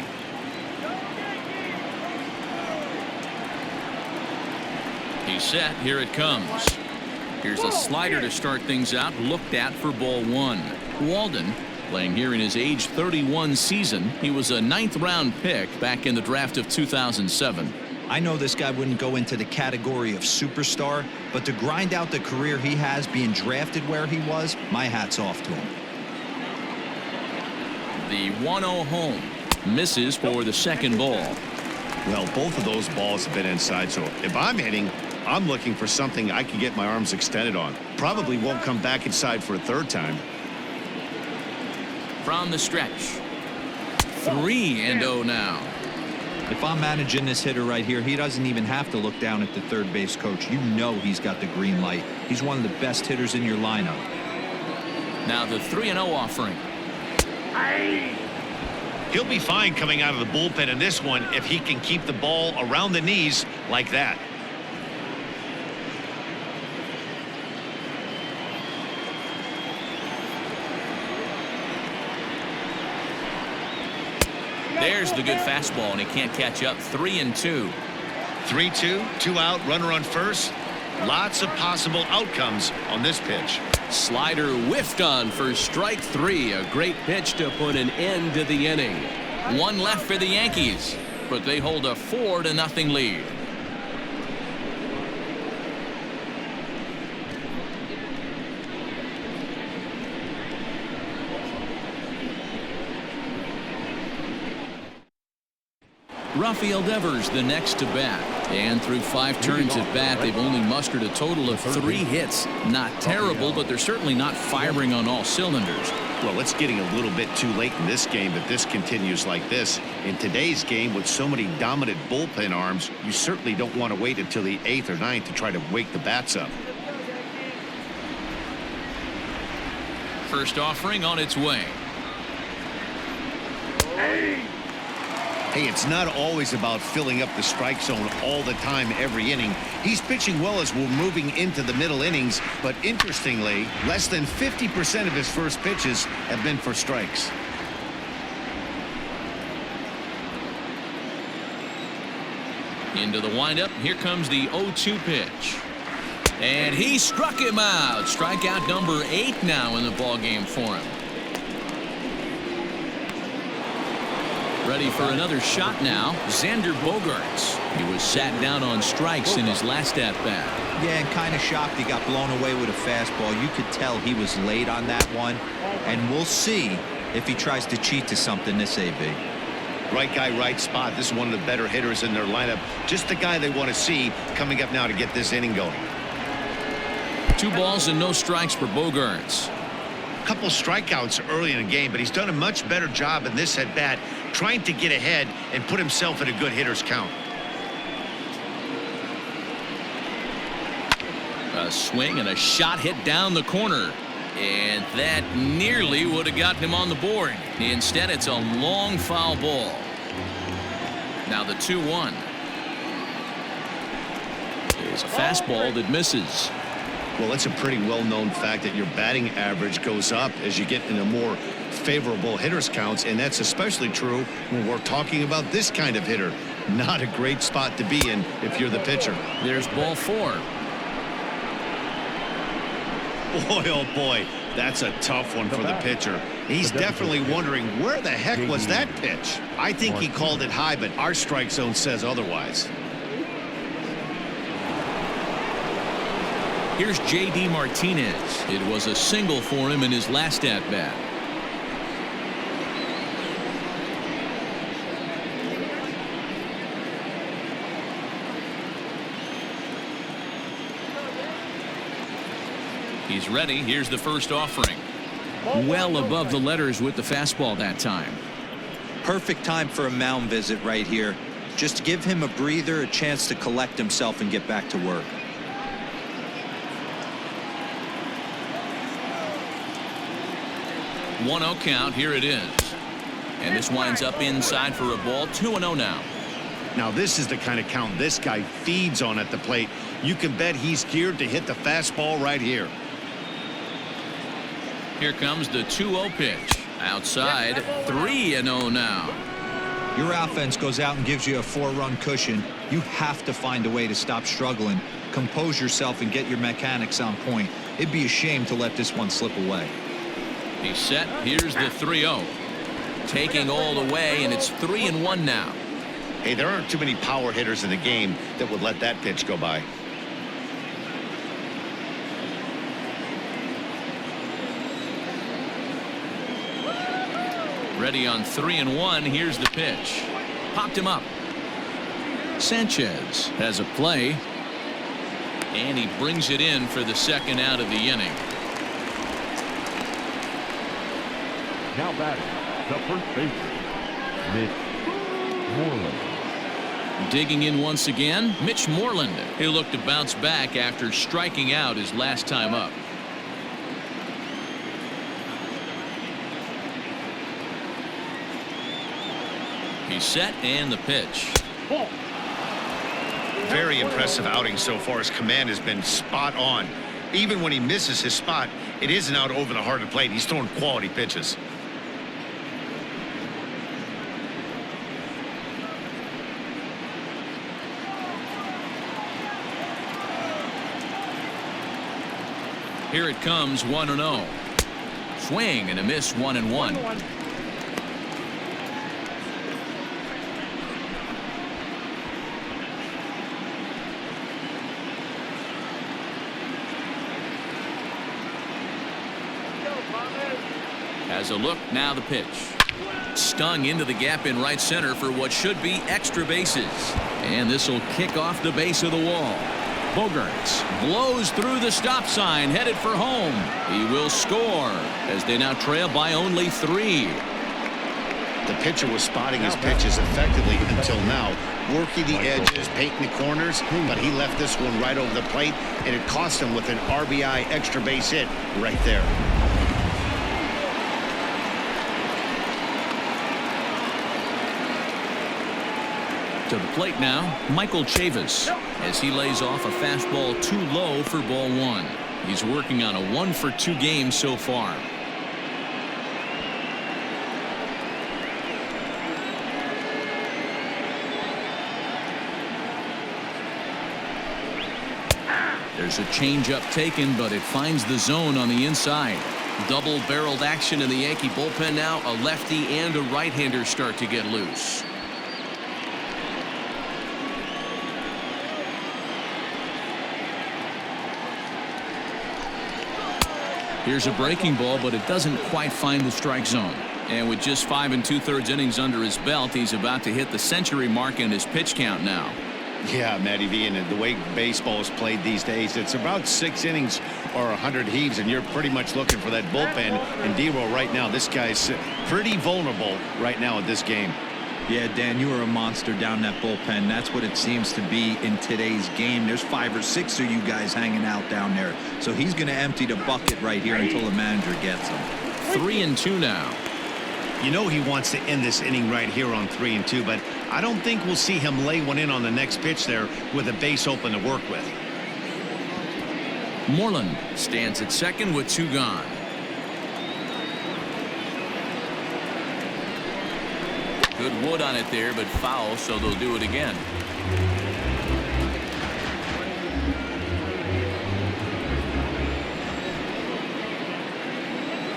He's set. Here it comes. Here's a slider to start things out, looked at for ball 1. Walden playing here in his age 31 season. He was a 9th round pick back in the draft of 2007.
I know this guy wouldn't go into the category of superstar, but to grind out the career he has being drafted where he was, my hat's off to him.
The 1-0 home misses for the second ball.
Well, both of those balls have been inside, so if I'm hitting, I'm looking for something I can get my arms extended on. Probably won't come back inside for a 3rd time.
From the stretch. 3-0 now.
If I'm managing this hitter right here, he doesn't even have to look down at the third base coach. You know he's got the green light. He's one of the best hitters in your lineup.
Now the 3-0 offering.
He'll be fine coming out of the bullpen in this one if he can keep the ball around the knees like that.
There's the good fastball, and he can't catch up. 3-2.
3-2, 2 out, runner on first. Lots of possible outcomes on this pitch.
Slider whiffed on for strike 3. A great pitch to put an end to the inning. 1 left for the Yankees, but they hold a 4-0 lead. Rafael Devers the next to bat, and through 5 turns at bat they've only mustered a total of 3 hits. Not terrible, but they're certainly not firing on all cylinders.
Well, it's getting a little bit too late in this game if this continues like this. In today's game, with so many dominant bullpen arms, you certainly don't want to wait until the 8th or 9th to try to wake the bats up.
First offering on its way.
Hey, it's not always about filling up the strike zone all the time every inning. He's pitching well as we're moving into the middle innings, but interestingly, less than 50% of his first pitches have been for strikes.
Into the windup. Here comes the 0-2 pitch. And he struck him out. Strikeout number 8 now in the ballgame for him. Ready for another shot now. Xander Bogaerts. He was sat down on strikes in his last at-bat.
Yeah, and kind of shocked he got blown away with a fastball. You could tell he was late on that one. And we'll see if he tries to cheat to something this AB.
Right guy, right spot. This is one of the better hitters in their lineup. Just the guy they want to see coming up now to get this inning going.
2 balls and no strikes for Bogaerts.
Couple strikeouts early in the game, but he's done a much better job in this at bat trying to get ahead and put himself in a good hitter's count.
A swing and a shot hit down the corner, and that nearly would have gotten him on the board. Instead, it's a long foul ball. Now the 2-1 is a fastball that misses.
Well, it's a pretty well-known fact that your batting average goes up as you get into more favorable hitters counts, and that's especially true when we're talking about this kind of hitter. Not a great spot to be in if you're the pitcher.
There's ball 4.
Boy, oh boy, that's a tough one for the pitcher. He's definitely wondering where the heck was that pitch. I think he called it high, but our strike zone says otherwise.
Here's J.D. Martinez. It was a single for him in his last at-bat. He's ready. Here's the first offering. Well above the letters with the fastball that time.
Perfect time for a mound visit right here. Just give him a breather, a chance to collect himself and get back to work.
1-0 count. Here it is. And this winds up inside for a ball. 2-0 now.
Now this is the kind of count this guy feeds on at the plate. You can bet he's geared to hit the fastball right here.
Here comes the 2-0 pitch. Outside. 3-0 now.
Your offense goes out and gives you a 4-run cushion. You have to find a way to stop struggling, compose yourself, and get your mechanics on point. It'd be a shame to let this one slip away.
He's set. Here's the 3-0. Taking all the way, and it's 3-1 now.
Hey, there aren't too many power hitters in the game that would let that pitch go by.
Ready on 3-1. Here's the pitch. Popped him up. Sanchez has a play, and he brings it in for the second out of the inning.
Now batting, the first baseman, Mitch Moreland.
Digging in once again, Mitch Moreland. He'll look to bounce back after striking out his last time up. He's set, and the pitch.
Very impressive outing so far. His command has been spot on. Even when he misses his spot, it isn't out over the heart of the plate. He's throwing quality pitches.
Here it comes. 1-0. Swing and a miss. 1-1. Has a look. Now the pitch. Stung into the gap in right center for what should be extra bases. And this will kick off the base of the wall. Bogaerts blows through the stop sign, headed for home. He will score as they now trail by only 3.
The pitcher was spotting his pitches effectively until now, working the edges, painting the corners, but he left this one right over the plate, and it cost him with an RBI extra base hit right there.
To the plate now, Michael Chavis, as he lays off a fastball too low for ball 1. He's working on a 1-for-2 game so far. There's a changeup taken, but it finds the zone on the inside. Double-barreled action in the Yankee bullpen now. A lefty and a right-hander start to get loose. Here's a breaking ball, but it doesn't quite find the strike zone. And with just 5 2/3 innings under his belt, he's about to hit the century mark in his pitch count now.
Yeah, Matty V, and the way baseball is played these days, it's about 6 innings or 100 heaves, and you're pretty much looking for that bullpen. And D-Roll right now, this guy's pretty vulnerable right now in this game.
Yeah, Dan, you are a monster down that bullpen. That's what it seems to be in today's game. There's 5 or 6 of you guys hanging out down there. So he's going to empty the bucket right here until the manager gets him.
3-2 now.
You know he wants to end this inning right here on 3-2, but I don't think we'll see him lay one in on the next pitch there with a base open to work with.
Moreland stands at second with 2 gone. Good wood on it there, but foul, so they'll do it again.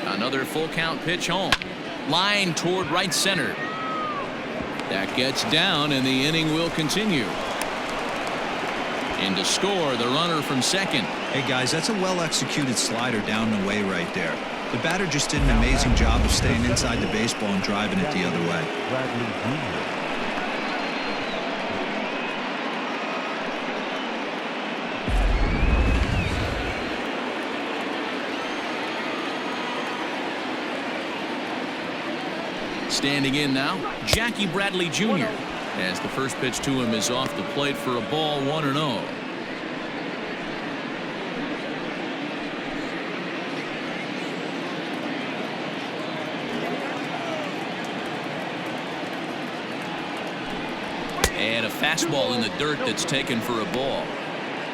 Another full count pitch home. Line toward right center. That gets down, and the inning will continue. And to score, the runner from second.
Hey, guys, that's a well-executed slider down the way right there. The batter just did an amazing job of staying inside the baseball and driving it the other way.
Bradley Jr.
Standing in now, Jackie Bradley Jr. as the first pitch to him is off the plate for a ball, 1-0. And a fastball in the dirt that's taken for a ball.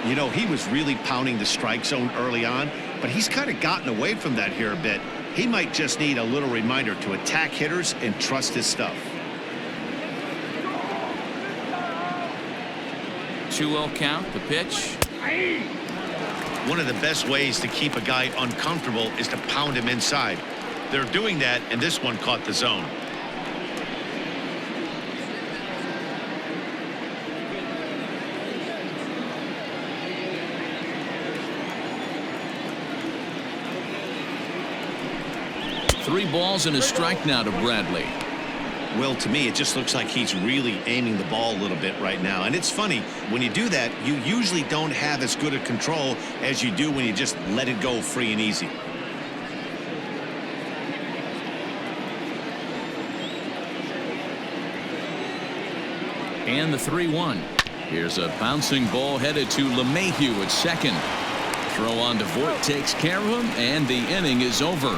You know, he was really pounding the strike zone early on, but he's kind of gotten away from that here a bit. He might just need a little reminder to attack hitters and trust his stuff.
2-0 count, the pitch.
One of the best ways to keep a guy uncomfortable is to pound him inside. They're doing that, and this one caught the zone.
Three balls and a strike now to Bradley.
Well, to me, it just looks like he's really aiming the ball a little bit right now. And it's funny, when you do that, you usually don't have as good a control as you do when you just let it go free and easy.
And the 3-1. Here's a bouncing ball headed to LeMahieu at second. Throw on to Voit takes care of him, and the inning is over.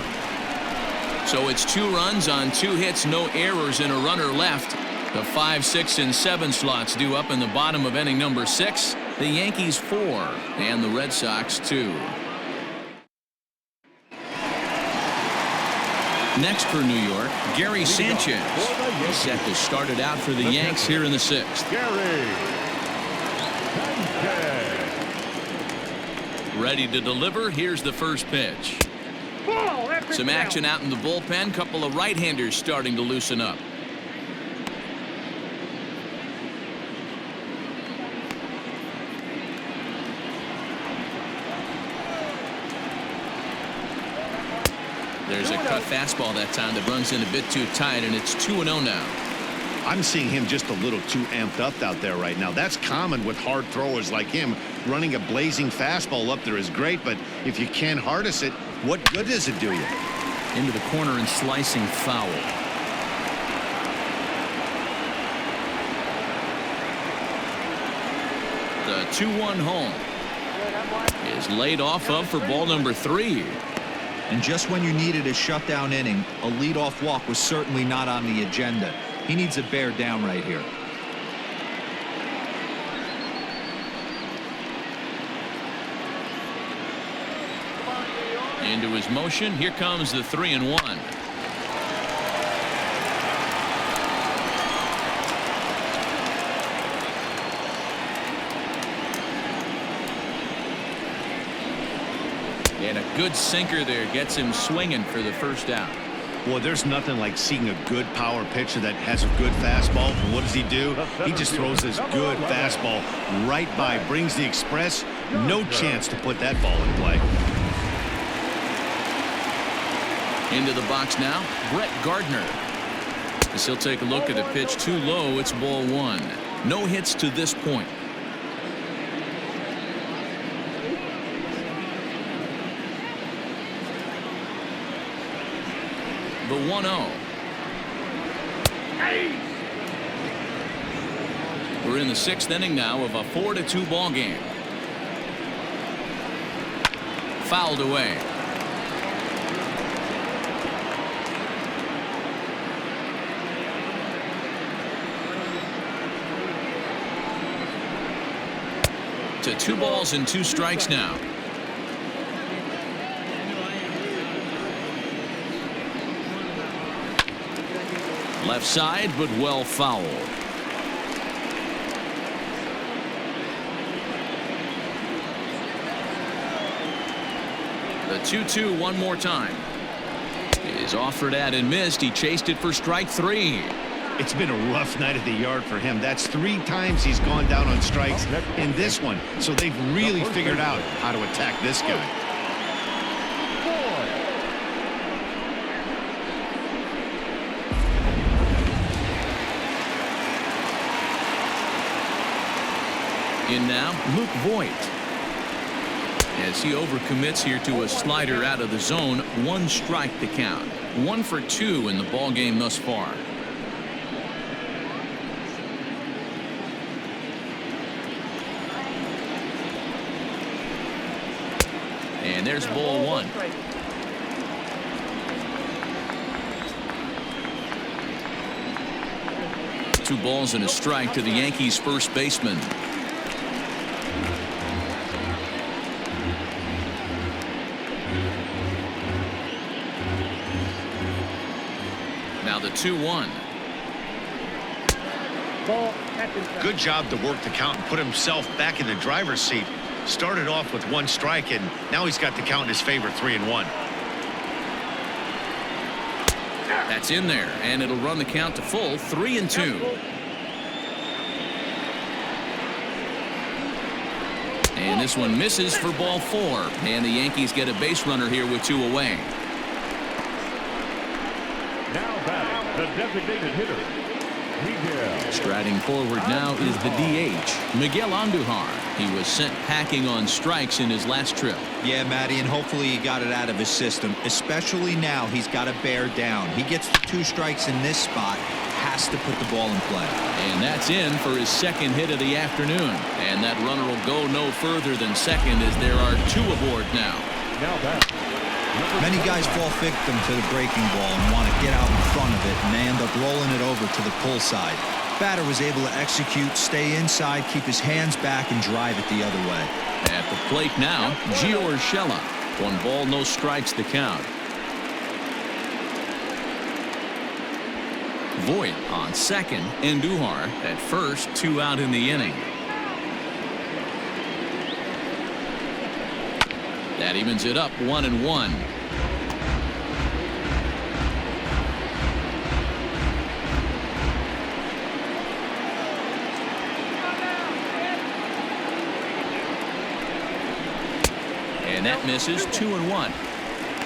So it's 2 runs on 2 hits, no errors, and a runner left. The 5, 6, and 7 slots due up in the bottom of inning number 6. The Yankees 4 and the Red Sox 2. Next for New York, Gary Sanchez. He's set to start it out for the Yanks here in the 6th.
Gary Sanchez.
Ready to deliver. Here's the first pitch. Some action out in the bullpen. Couple of right-handers starting to loosen up. There's a cut fastball that time that runs in a bit too tight, and it's 2-0 now.
I'm seeing him just a little too amped up out there right now. That's common with hard throwers like him. Running a blazing fastball up there is great, but if you can't harness it, what good does it do you?
Into the corner and slicing foul. The 2-1 home is laid off of for ball number 3.
And just when you needed a shutdown inning, a leadoff walk was certainly not on the agenda. He needs to bear down right here.
Into his motion. Here comes the 3-1. And a good sinker there gets him swinging for the first out.
Well, there's nothing like seeing a good power pitcher that has a good fastball. And what does he do? He just throws this good fastball right by, brings the express. No chance to put that ball in play.
Into the box now, Brett Gardner. As he'll take a look at a pitch too low, it's ball 1. No hits to this point. The 1-0. We're in the 6th inning now of a 4-2 ball game. Fouled away. To 2 balls and 2 strikes now. Left side, but well fouled. The 2-2 one more time. Is offered at and missed. He chased it for strike 3.
It's been a rough night at the yard for him. That's 3 times he's gone down on strikes in this one. So they've really figured out how to attack this guy.
In now, Luke Voigt. As he overcommits here to a slider out of the zone, 1 strike to count. 1 for 2 in the ball game thus far. And there's ball 1. Two balls and a strike to the Yankees first baseman. Now the 2-1.
Good job to work the count and put himself back in the driver's seat. Started off with 1 strike, and now he's got the count in his favor, 3-1.
That's in there, and it'll run the count to full, 3-2. And this one misses for ball 4, and the Yankees get a base runner here with 2 away.
Now back, the designated hitter, Miguel.
Striding forward now is the DH, Miguel Andujar. He was sent packing on strikes in his last trip.
Yeah, Matty, and hopefully he got it out of his system. Especially now, he's got to bear down. He gets the 2 strikes in this spot, has to put the ball in play.
And that's in for his 2nd hit of the afternoon. And that runner will go no further than second as there are 2 aboard now.
Now back.
Many guys fall victim to the breaking ball and want to get out in front of it, and they end up rolling it over to the pull side. Batter was able to execute, stay inside, keep his hands back, and drive it the other way.
At the plate now, Gio Urshela. 1 ball, no strikes to count. Voigt on second, and Andujar at first, 2 out in the inning. That evens it up 1-1. And that misses, 2-1.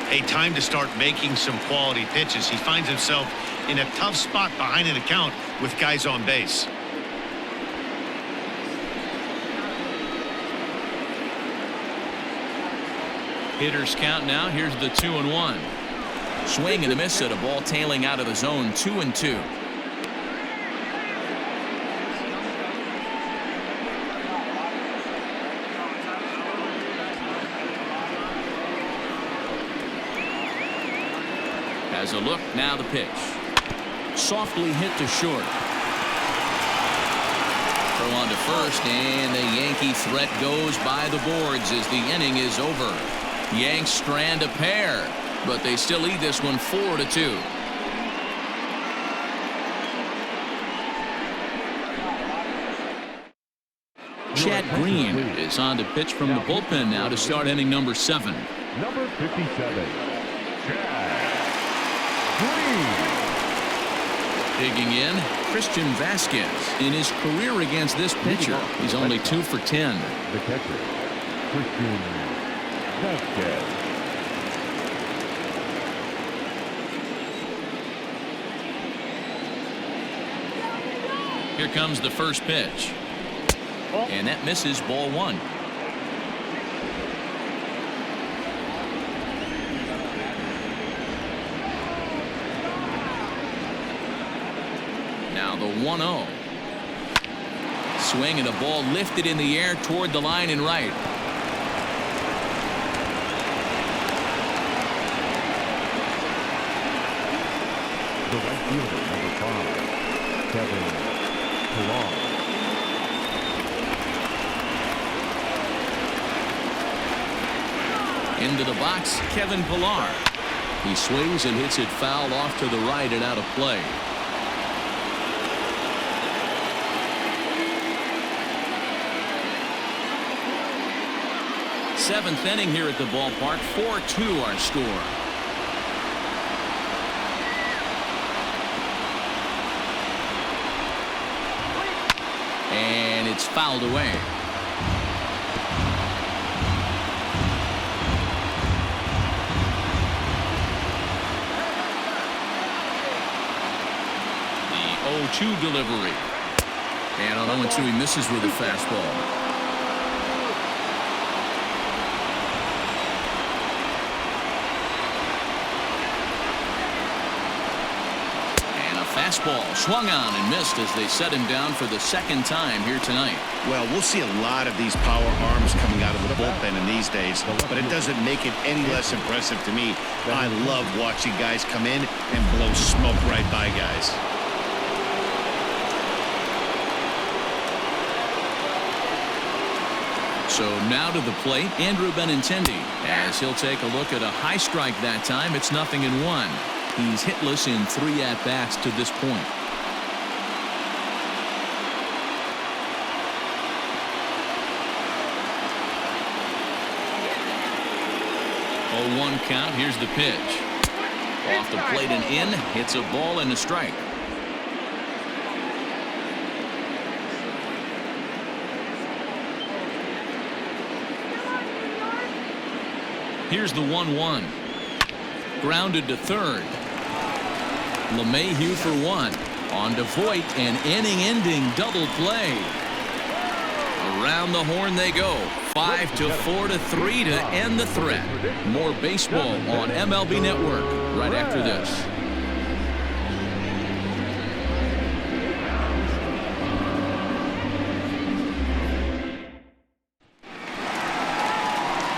Hey, time to start making some quality pitches. He finds himself in a tough spot behind an account with guys on base.
Hitters count now. Here's the 2-1. Swing and a miss at a ball tailing out of the zone. 2-2. Has a look. Now the pitch. Softly hit to short. Throw on to first, and the Yankee threat goes by the boards as the inning is over. Yanks strand a pair, but they still lead this one 4-2. Chad Green is on to pitch from the bullpen now to start inning number 7.
Number 57, Chad Green.
Digging in, Christian Vasquez. In his career against this pitcher, he's only 2 for 10.
The catcher, Christian Vasquez.
Here comes the first pitch. And that misses, ball 1. Now the 1-0. Swing and a ball lifted in the air toward the line and right.
The right fielder, number 5, Kevin Pilar.
Into the box, Kevin Pilar. He swings and hits it foul off to the right and out of play. Seventh inning here at the ballpark. 4-2 our score. And it's fouled away. The 0-2 delivery. And on 0-2 he misses with a fastball. Fastball swung on and missed as they set him down for the second time here tonight.
Well, we'll see a lot of these power arms coming out of the bullpen in these days, but it doesn't make it any less impressive to me. I love watching guys come in and blow smoke right by guys.
So now to the plate, Andrew Benintendi, as he'll take a look at a high strike that time. It's 0-1. He's hitless in 3 at-bats to this point. 0-1 count. Here's the pitch. Off the plate and in. Hits a ball and a strike. Here's the 1-1. Grounded to third. LeMahieu for 1. On to Voit, an inning-ending double play. Around the horn they go. 5-4-3 to end the threat. More baseball on MLB Network right after this.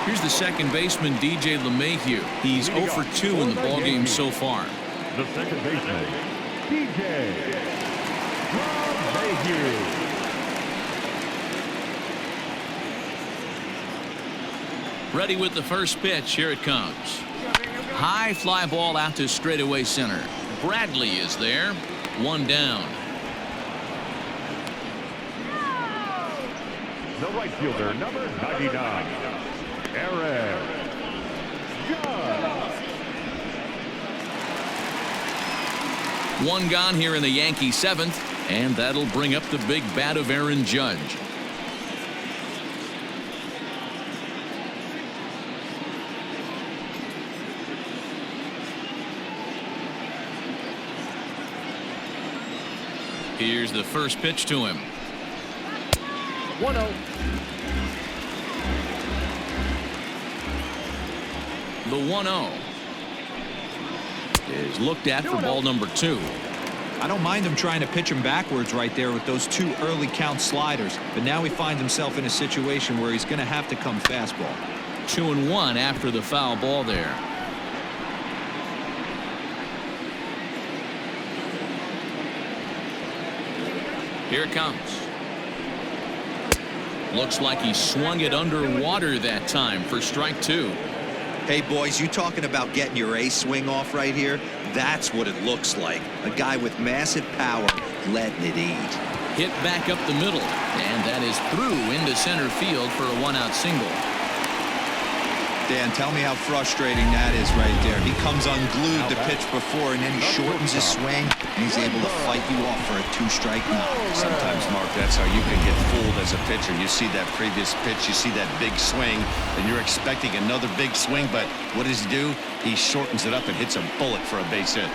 Here's the second baseman, DJ LeMahieu. He's 0 for 2 in the ballgame so far.
The second baseman, DJ LeMahieu.
Ready with the first pitch. Here it comes. High fly ball out to straightaway center. Bradley is there. 1 down.
The right fielder, number 99, Aaron Judge.
1 gone here in the Yankee 7th, and that'll bring up the big bat of Aaron Judge. Here's the first pitch to him.
1-0.
The 1-0 is looked at for ball number 2.
I don't mind him trying to pitch him backwards right there with those 2 early count sliders, but now he finds himself in a situation where he's going to have to come fastball.
2-1 after the foul ball there. Here it comes. Looks like he swung it underwater that time for strike 2.
Hey, boys, you talking about getting your ace swing off right here? That's what it looks like. A guy with massive power letting it eat.
Hit back up the middle, and that is through into center field for a 1-out single.
Dan, tell me how frustrating that is right there. He comes unglued to pitch before, and then he shortens his swing, and he's able to fight you off for a 2-strike knock.
Sometimes, Mark, that's how you can get fooled as a pitcher. You see that previous pitch, you see that big swing, and you're expecting another big swing, but what does he do? He shortens it up and hits a bullet for a base hit.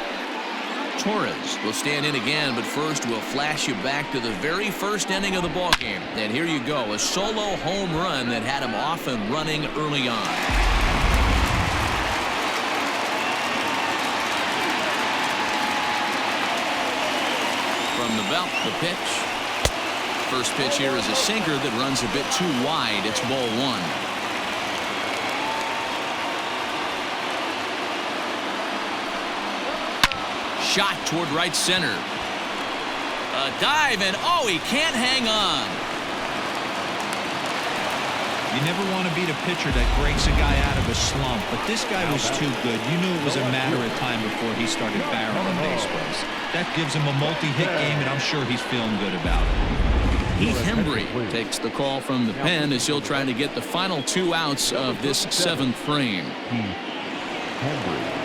Torres will stand in again, but first we'll flash you back to the very first inning of the ballgame. And here you go, a solo home run that had him off and running early on. From the belt, the pitch. First pitch here is a sinker that runs a bit too wide. It's ball 1. Shot toward right center. A dive, and oh, he can't hang on.
You never want to beat a pitcher that breaks a guy out of a slump, but this guy was too good. You knew it was a matter of time before he started barreling baseballs. That gives him a multi-hit game, and I'm sure he's feeling good about it.
Heath Hembry takes the call from the pen as he'll try to get the final 2 outs of this 7th frame.
Hembry.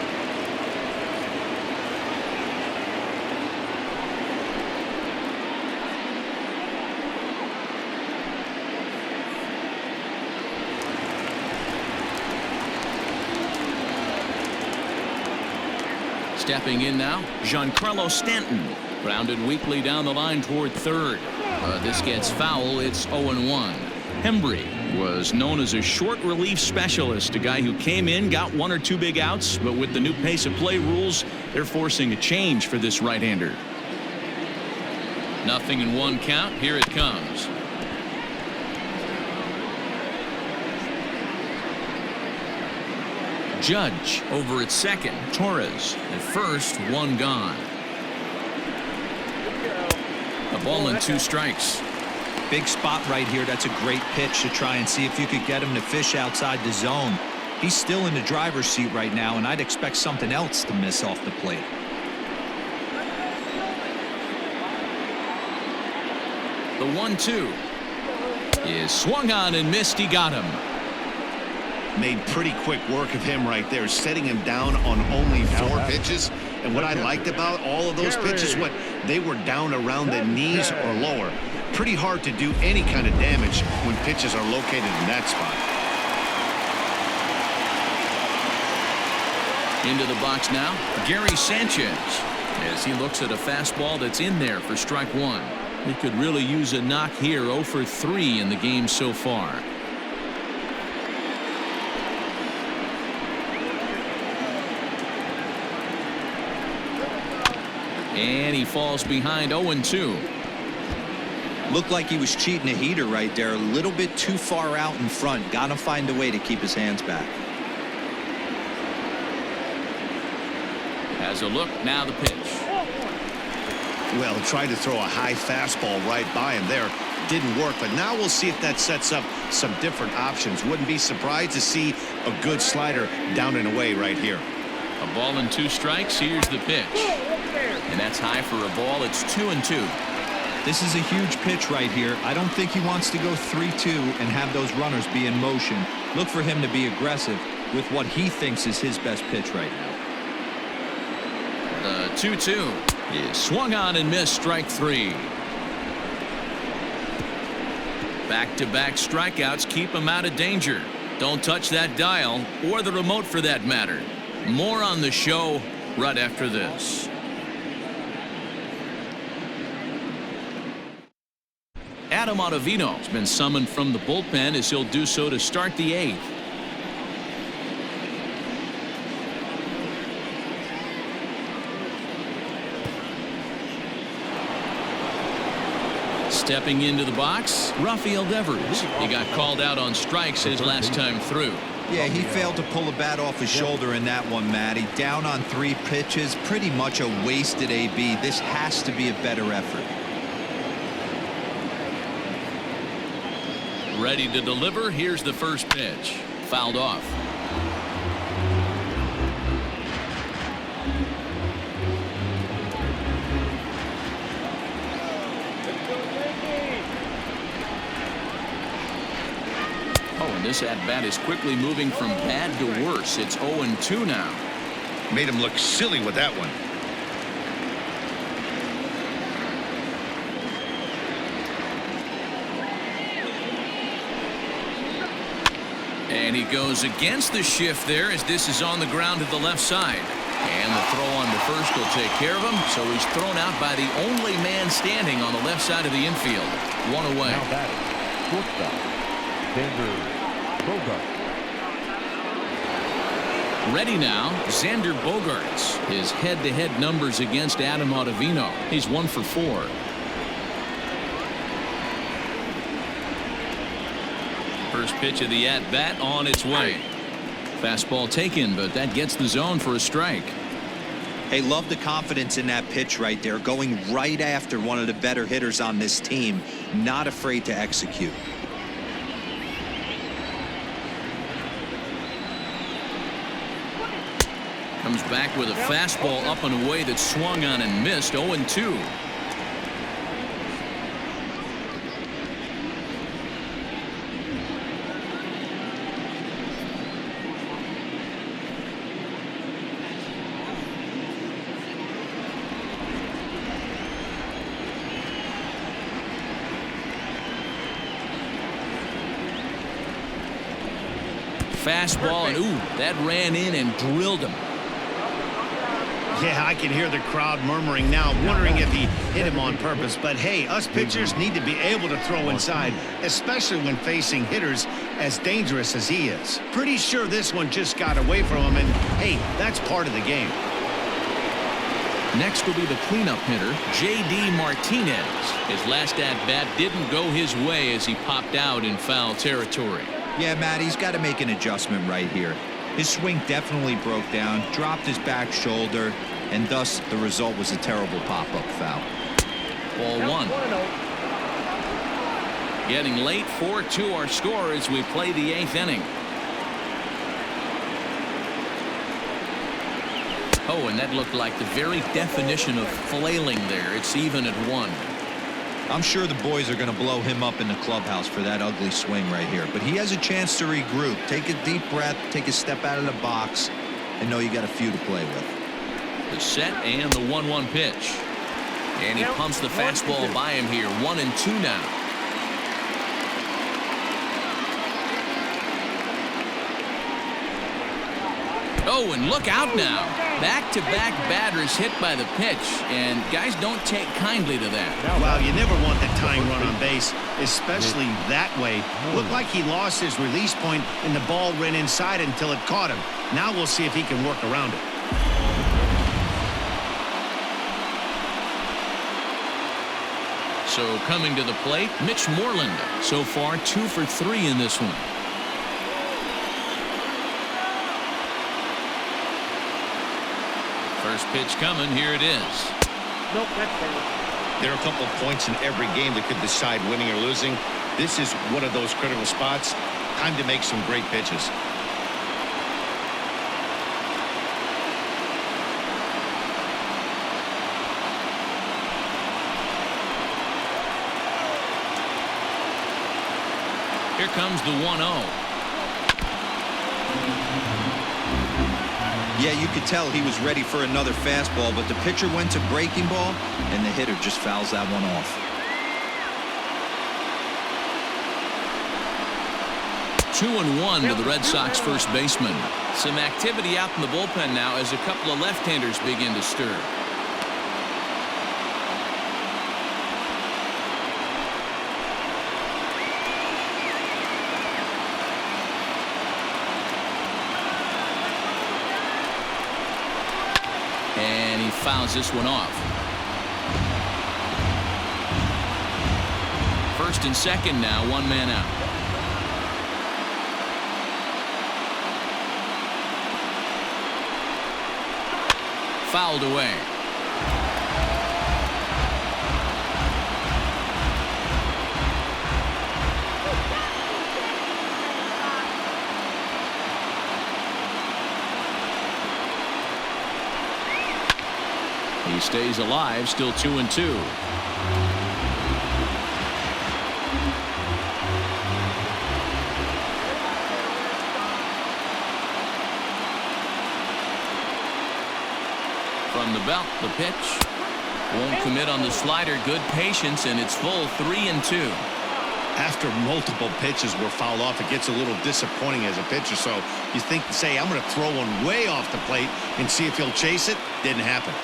Stepping in now, Giancarlo Stanton. Grounded weakly down the line toward third. This gets foul. It's 0-1. Hembry was known as a short relief specialist, a guy who came in, got 1 or 2 big outs, but with the new pace of play rules, they're forcing a change for this right-hander. 0-1 count. Here it comes. Judge over at second. Torres at first. 1 gone. A ball and 2 strikes.
Big spot right here. That's a great pitch to try and see if you could get him to fish outside the zone. He's still in the driver's seat right now, and I'd expect something else to miss off the plate.
The 1-2 is swung on and missed. He got him.
Made pretty quick work of him right there, setting him down on only 4 pitches. And what I liked about all of those pitches, what they were down around the knees or lower. Pretty hard to do any kind of damage when pitches are located in that spot.
Into the box now, Gary Sanchez, as he looks at a fastball that's in there for strike 1. He could really use a knock here. 0 for 3 in the game so far. And he falls behind. 0-2.
Looked like he was cheating a heater right there. A little bit too far out in front. Got to find a way to keep his hands back.
Has a look. Now the pitch.
Well, tried to throw a high fastball right by him there. Didn't work, but now we'll see if that sets up some different options. Wouldn't be surprised to see a good slider down and away right here.
A ball and 2 strikes. Here's the pitch. And that's high for a ball. It's 2-2.
This is a huge pitch right here. I don't think he wants to go 3-2 and have those runners be in motion. Look for him to be aggressive with what he thinks is his best pitch right now.
The 2-2 is swung on and missed. Strike 3. Back-to-back strikeouts keep him out of danger. Don't touch that dial or the remote for that matter. More on the show right after this. Adam Ottavino has been summoned from the bullpen as he'll do so to start the 8th. Stepping into the box, Rafael Devers. He got called out on strikes his last time through.
Yeah, he failed to pull a bat off his shoulder in that one, Matty. Down on 3 pitches, pretty much a wasted AB. This has to be a better effort.
Ready to deliver. Here's the first pitch. Fouled off. This at-bat is quickly moving from bad to worse. It's 0-2 now.
Made him look silly with that one.
And he goes against the shift there as this is on the ground to the left side. And the throw on to first will take care of him. So he's thrown out by the only man standing on the left side of the infield. 1 away.
Now batting, shortstop, Bogaerts.
Ready now, Xander Bogaerts. His head-to-head numbers against Adam Ottavino. He's 1 for 4. First pitch of the at-bat on its way. Fastball taken, but that gets the zone for a strike.
Hey, love the confidence in that pitch right there. Going right after one of the better hitters on this team. Not afraid to execute.
Comes back with a fastball up and away that swung on and missed. 0-2. Fastball, and ooh, that ran in and drilled him.
Yeah, I can hear the crowd murmuring now, wondering if he hit him on purpose. But hey, us pitchers need to be able to throw inside, especially when facing hitters as dangerous as he is. Pretty sure this one just got away from him, and hey, that's part of the game.
Next will be the cleanup hitter, J.D. Martinez. His last at-bat didn't go his way as he popped out in foul territory.
Yeah, Matt, he's got to make an adjustment right here. His swing definitely broke down, dropped his back shoulder, and thus the result was a terrible pop-up foul.
Ball 1. Getting late, 4-2 our score as we play the 8th inning. Oh, and that looked like the very definition of flailing there. It's even at 1.
I'm sure the boys are going to blow him up in the clubhouse for that ugly swing right here. But he has a chance to regroup. Take a deep breath, take a step out of the box, and know you got a few to play with.
The set and the 1-1 pitch. And he pumps the fastball by him here. 1-2 now. Oh, and look out now. Back-to-back batters hit by the pitch, and guys don't take kindly to that.
Well, you never want the tying run on base, especially that way. Looked like he lost his release point, and the ball ran inside until it caught him. Now we'll see if he can work around it.
So coming to the plate, Mitch Moreland. So far, 2 for 3 in this one. First pitch coming. Here it is.
Nope, that's fair.
There are a couple of points in every game that could decide winning or losing. This is one of those critical spots. Time to make some great pitches.
Here comes the 1-0.
Yeah, you could tell he was ready for another fastball, but the pitcher went to breaking ball, and the hitter just fouls that one off.
2-1 to the Red Sox first baseman. Some activity out in the bullpen now as a couple of left-handers begin to stir. fouls this one off. First and second now, one man out. Fouled away. He stays alive, still 2-2. From the belt, the pitch. Won't commit on the slider. Good patience, and it's full 3-2.
After multiple pitches were fouled off, it gets a little disappointing as a pitcher. So you think, say, I'm going to throw one way off the plate and see if he'll chase it. Didn't happen.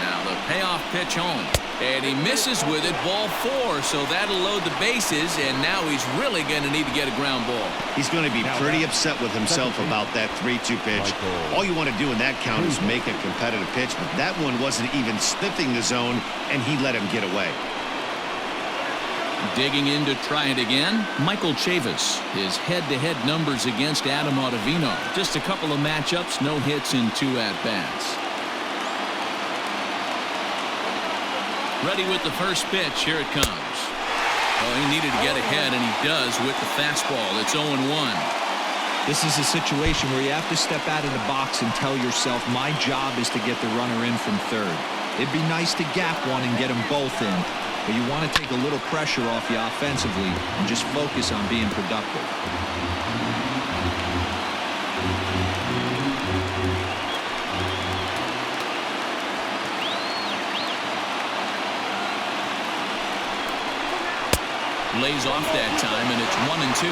Now the payoff pitch home. And he misses with it, ball 4, so that'll load the bases, and now he's really going to need to get a ground ball.
He's going to be pretty upset with himself about that 3-2 pitch. All you want to do in that count is make a competitive pitch, but that one wasn't even sniffing the zone, and he let him get away.
Digging in to try it again, Michael Chavis. His head-to-head numbers against Adam Ottavino. Just a couple of matchups, no hits in 2 at-bats. Ready with the first pitch. Here it comes. Well, he needed to get ahead, and he does with the fastball. It's 0-1.
This is a situation where you have to step out of the box and tell yourself, my job is to get the runner in from third. It'd be nice to gap one and get them both in, but you want to take a little pressure off you offensively and just focus on being productive.
Lays off that time, and it's 1-2.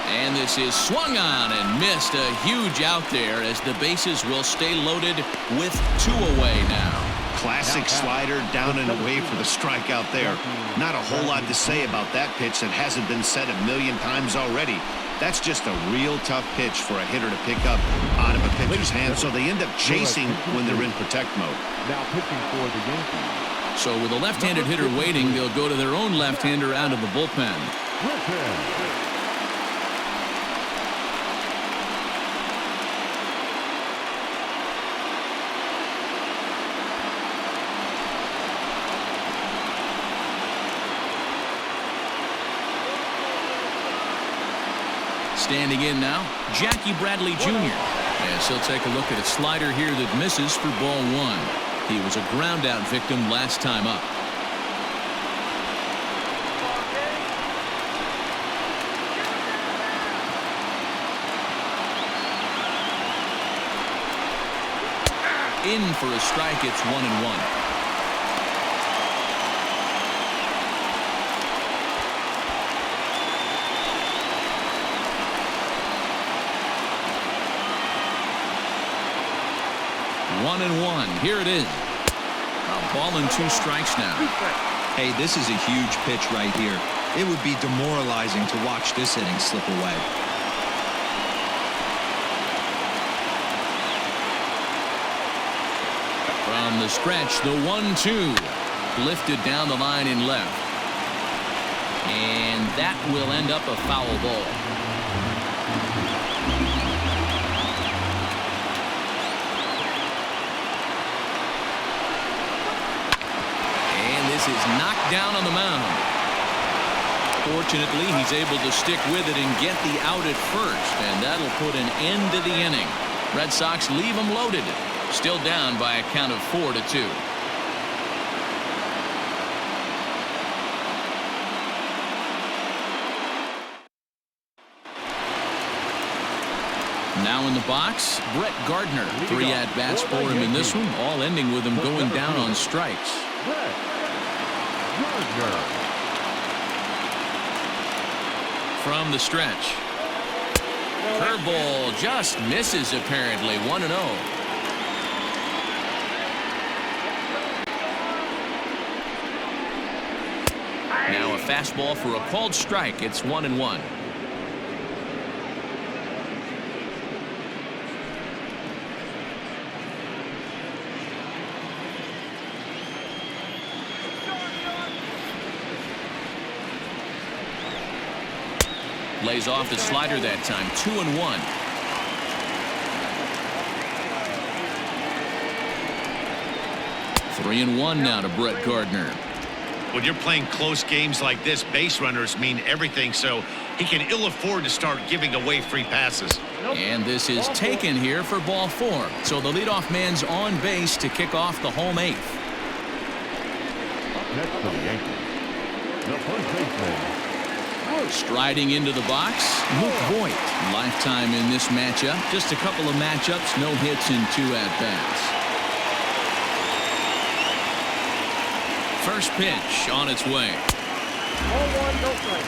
And this is swung on and missed. A huge out there as the bases will stay loaded with 2 away now.
Classic slider down and away for the strikeout there. Not a whole lot to say about that pitch that hasn't been said a million times already. That's just a real tough pitch for a hitter to pick up out of a pitcher's hand, so they end up chasing when they're in protect mode.
Now pitching for the Yankees.
So with a left-handed hitter waiting, they'll go to their own left-hander out of the bullpen. Standing in now, Jackie Bradley Jr. Yes, he'll take a look at a slider here that misses for ball 1. He was a ground-out victim last time up. In for a strike, it's 1-1. One and one. Here it is. A ball and 2 strikes now.
Hey, this is a huge pitch right here. It would be demoralizing to watch this inning slip away.
From the stretch, the 1-2. Lifted down the line in left. And that will end up a foul ball. Is knocked down on the mound. Fortunately, he's able to stick with it and get the out at first, and that'll put an end to the inning. Red Sox leave him loaded, still down by a count of 4-2. Now in the box, Brett Gardner. 3 at-bats for him in this one, all ending with him going down on strikes. From the stretch. Curveball just misses apparently. 1-0. Now a fastball for a called strike. It's 1-1. Lays off the slider that time. 2-1. Three and one now to Brett Gardner.
When you're playing close games like this, base runners mean everything, so he can ill afford to start giving away free passes.
And this is taken here for ball 4. So the leadoff man's on base to kick off the home 8th.
Up next for the Yankees, the first baseman.
Striding into the box, Luke Voigt. Lifetime in this matchup. Just a couple of matchups, no hits in 2 at-bats. First pitch on its way.
0-1, no strike.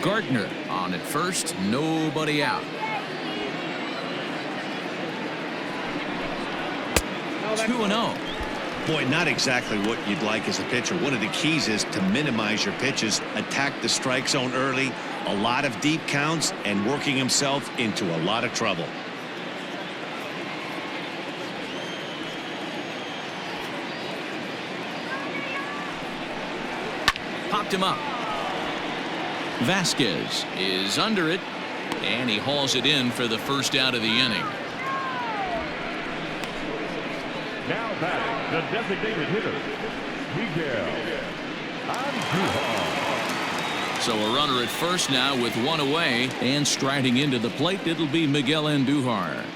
Gardner on at first, nobody out. 2-0.
Boy, not exactly what you'd like as a pitcher. One of the keys is to minimize your pitches, attack the strike zone early, a lot of deep counts, and working himself into a lot of trouble.
Popped him up. Vasquez is under it, and he hauls it in for the first out of the inning.
Now batting, the designated hitter, Miguel Andujar.
So a runner at first now with 1 away, and striding into the plate, it'll be Miguel Andujar.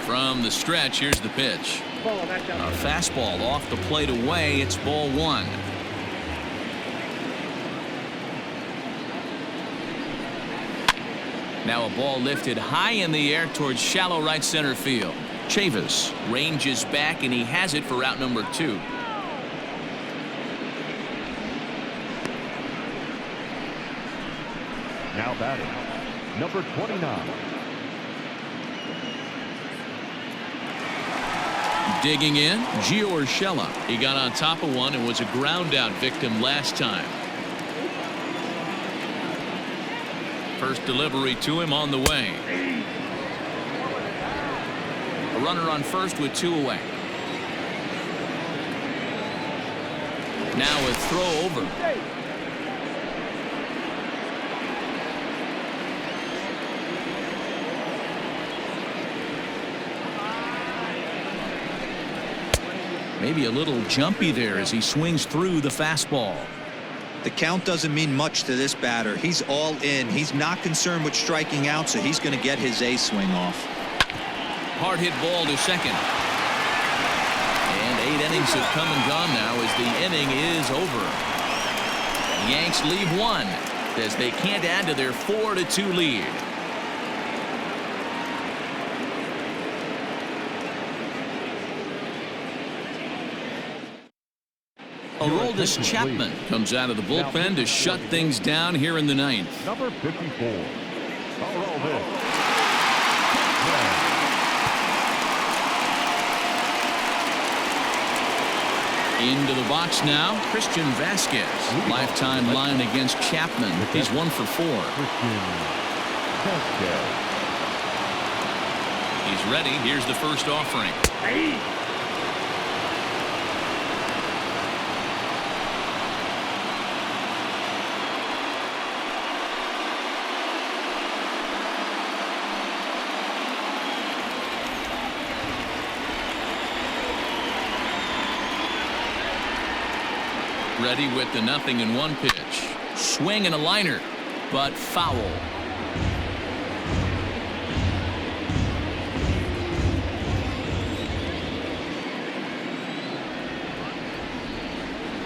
From the stretch, here's the pitch. A fastball off the plate away. It's ball 1. Now a ball lifted high in the air towards shallow right center field. Chavis ranges back, and he has it for out number 2.
Now batting, number 29.
Digging in, Gio Urshela. He got on top of one and was a ground out victim last time. First delivery to him on the way. A runner on first with 2 away. Now a throw over. Maybe a little jumpy there as he swings through the fastball.
The count doesn't mean much to this batter. He's all in. He's not concerned with striking out, so he's going to get his A swing off.
Hard hit ball to second. And 8 innings have come and gone now as the inning is over. The Yanks leave 1 as they can't add to their 4-2 lead. Aroldis Chapman comes out of the bullpen to shut things down here in the 9th.
Number 54. Aroldis.
Into the box now, Christian Vasquez. Lifetime line against Chapman. He's 1 for 4. He's ready. Here's the first offering. Ready with the 0-1 pitch. Swing and a liner, but foul.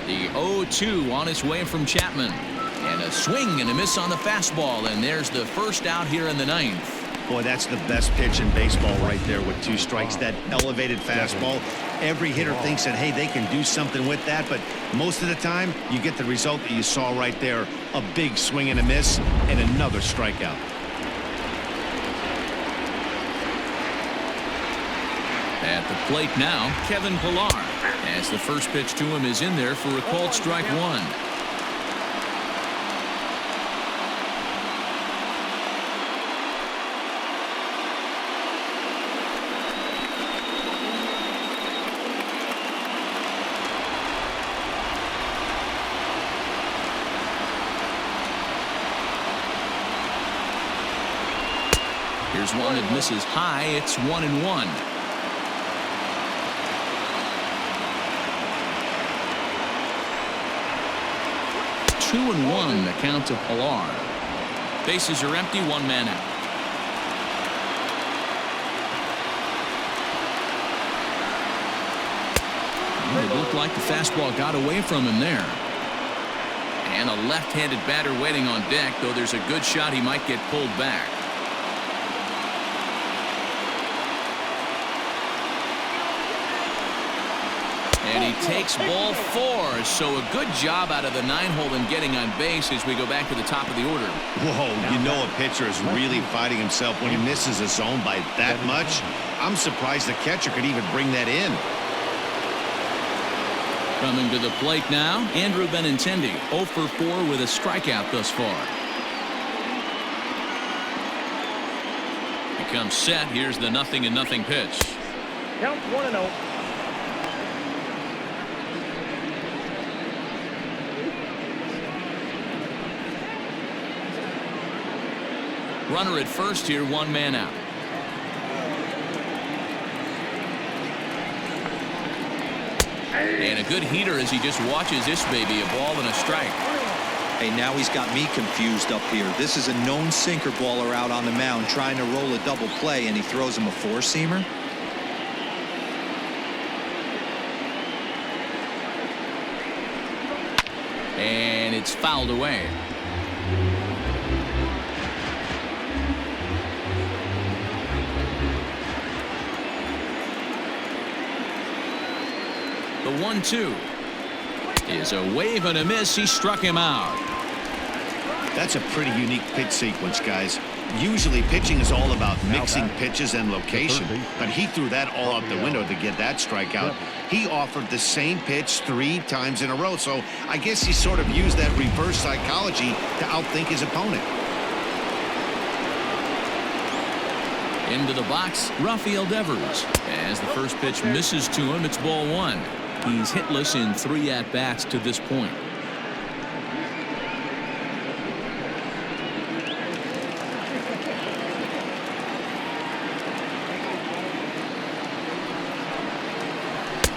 The 0-2 on its way from Chapman. And a swing and a miss on the fastball. And there's the first out here in the 9th.
Boy, that's the best pitch in baseball right there with 2 strikes. That elevated fastball. Every hitter thinks that, hey, they can do something with that, but most of the time you get the result that you saw right there. A big swing and a miss and another strikeout.
At the plate now, Kevin Pilar, as the first pitch to him is in there for a called strike 1. Here's one that misses high. It's 1-1. Two and 1 the count to Pilar. Bases are empty, 1 man out. Well, it looked like the fastball got away from him there. And a left-handed batter waiting on deck, though there's a good shot he might get pulled back. And he takes ball 4, so a good job out of the 9-hole in getting on base as we go back to the top of the order.
Whoa, you know a pitcher is really fighting himself when he misses a zone by that much. I'm surprised the catcher could even bring that in.
Coming to the plate now, Andrew Benintendi, 0 for 4 with a strikeout thus far. He comes set. Here's the 0-0 pitch.
Count 1-0.
Runner at first here, 1 man out. And a good heater as he just watches this baby, a ball and a strike.
Hey, now he's got me confused up here. This is a known sinker baller out on the mound trying to roll a double play, and he throws him a 4-seamer.
And it's fouled away. The 1-2 is a wave and a miss. He struck him out.
That's a pretty unique pitch sequence, guys. Usually pitching is all about mixing pitches and location, but he threw that all out the window to get that strikeout. He offered the same pitch 3 times in a row, so I guess he sort of used that reverse psychology to outthink his opponent.
Into the box, Rafael Devers. As the first pitch misses to him, it's ball 1. He's hitless in 3 at-bats to this point.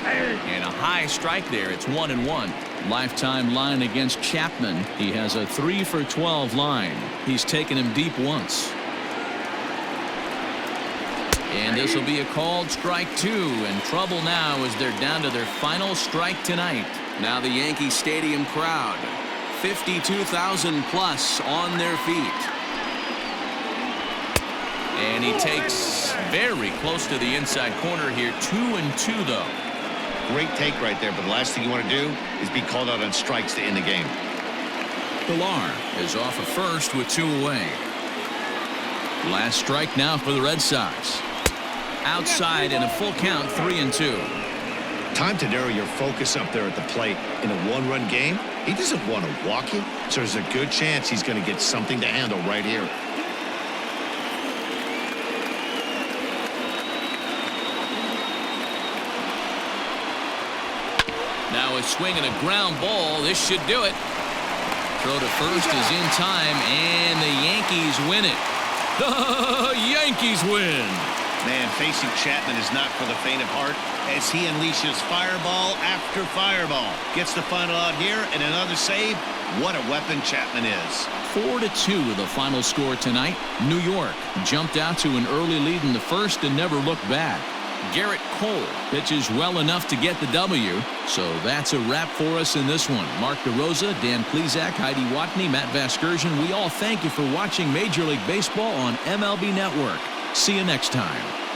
And a high strike there. It's 1-1. Lifetime line against Chapman. He has a 3 for 12 line. He's taken him deep once. And this will be a called strike 2, and trouble now as they're down to their final strike tonight. Now the Yankee Stadium crowd, 52,000 plus on their feet. And he takes very close to the inside corner here. 2-2 though.
Great take right there, but the last thing you want to do is be called out on strikes to end the game.
Pilar is off of first with 2 away. Last strike now for the Red Sox. Outside in a full count, 3-2.
Time to narrow your focus up there at the plate. In a 1-run game, he doesn't want to walk you, so there's a good chance he's going to get something to handle right here.
Now a swing and a ground ball. This should do it. Throw to first is in time, and the Yankees win it. The Yankees win.
Man, facing Chapman is not for the faint of heart as he unleashes fireball after fireball. Gets the final out here and another save. What a weapon Chapman is.
4-2 the final score tonight. New York jumped out to an early lead in the first and never looked back. Garrett Cole pitches well enough to get the W. So that's a wrap for us in this one. Mark DeRosa, Dan Plezak, Heidi Watney, Matt Vasgersian, we all thank you for watching Major League Baseball on MLB Network. See you next time.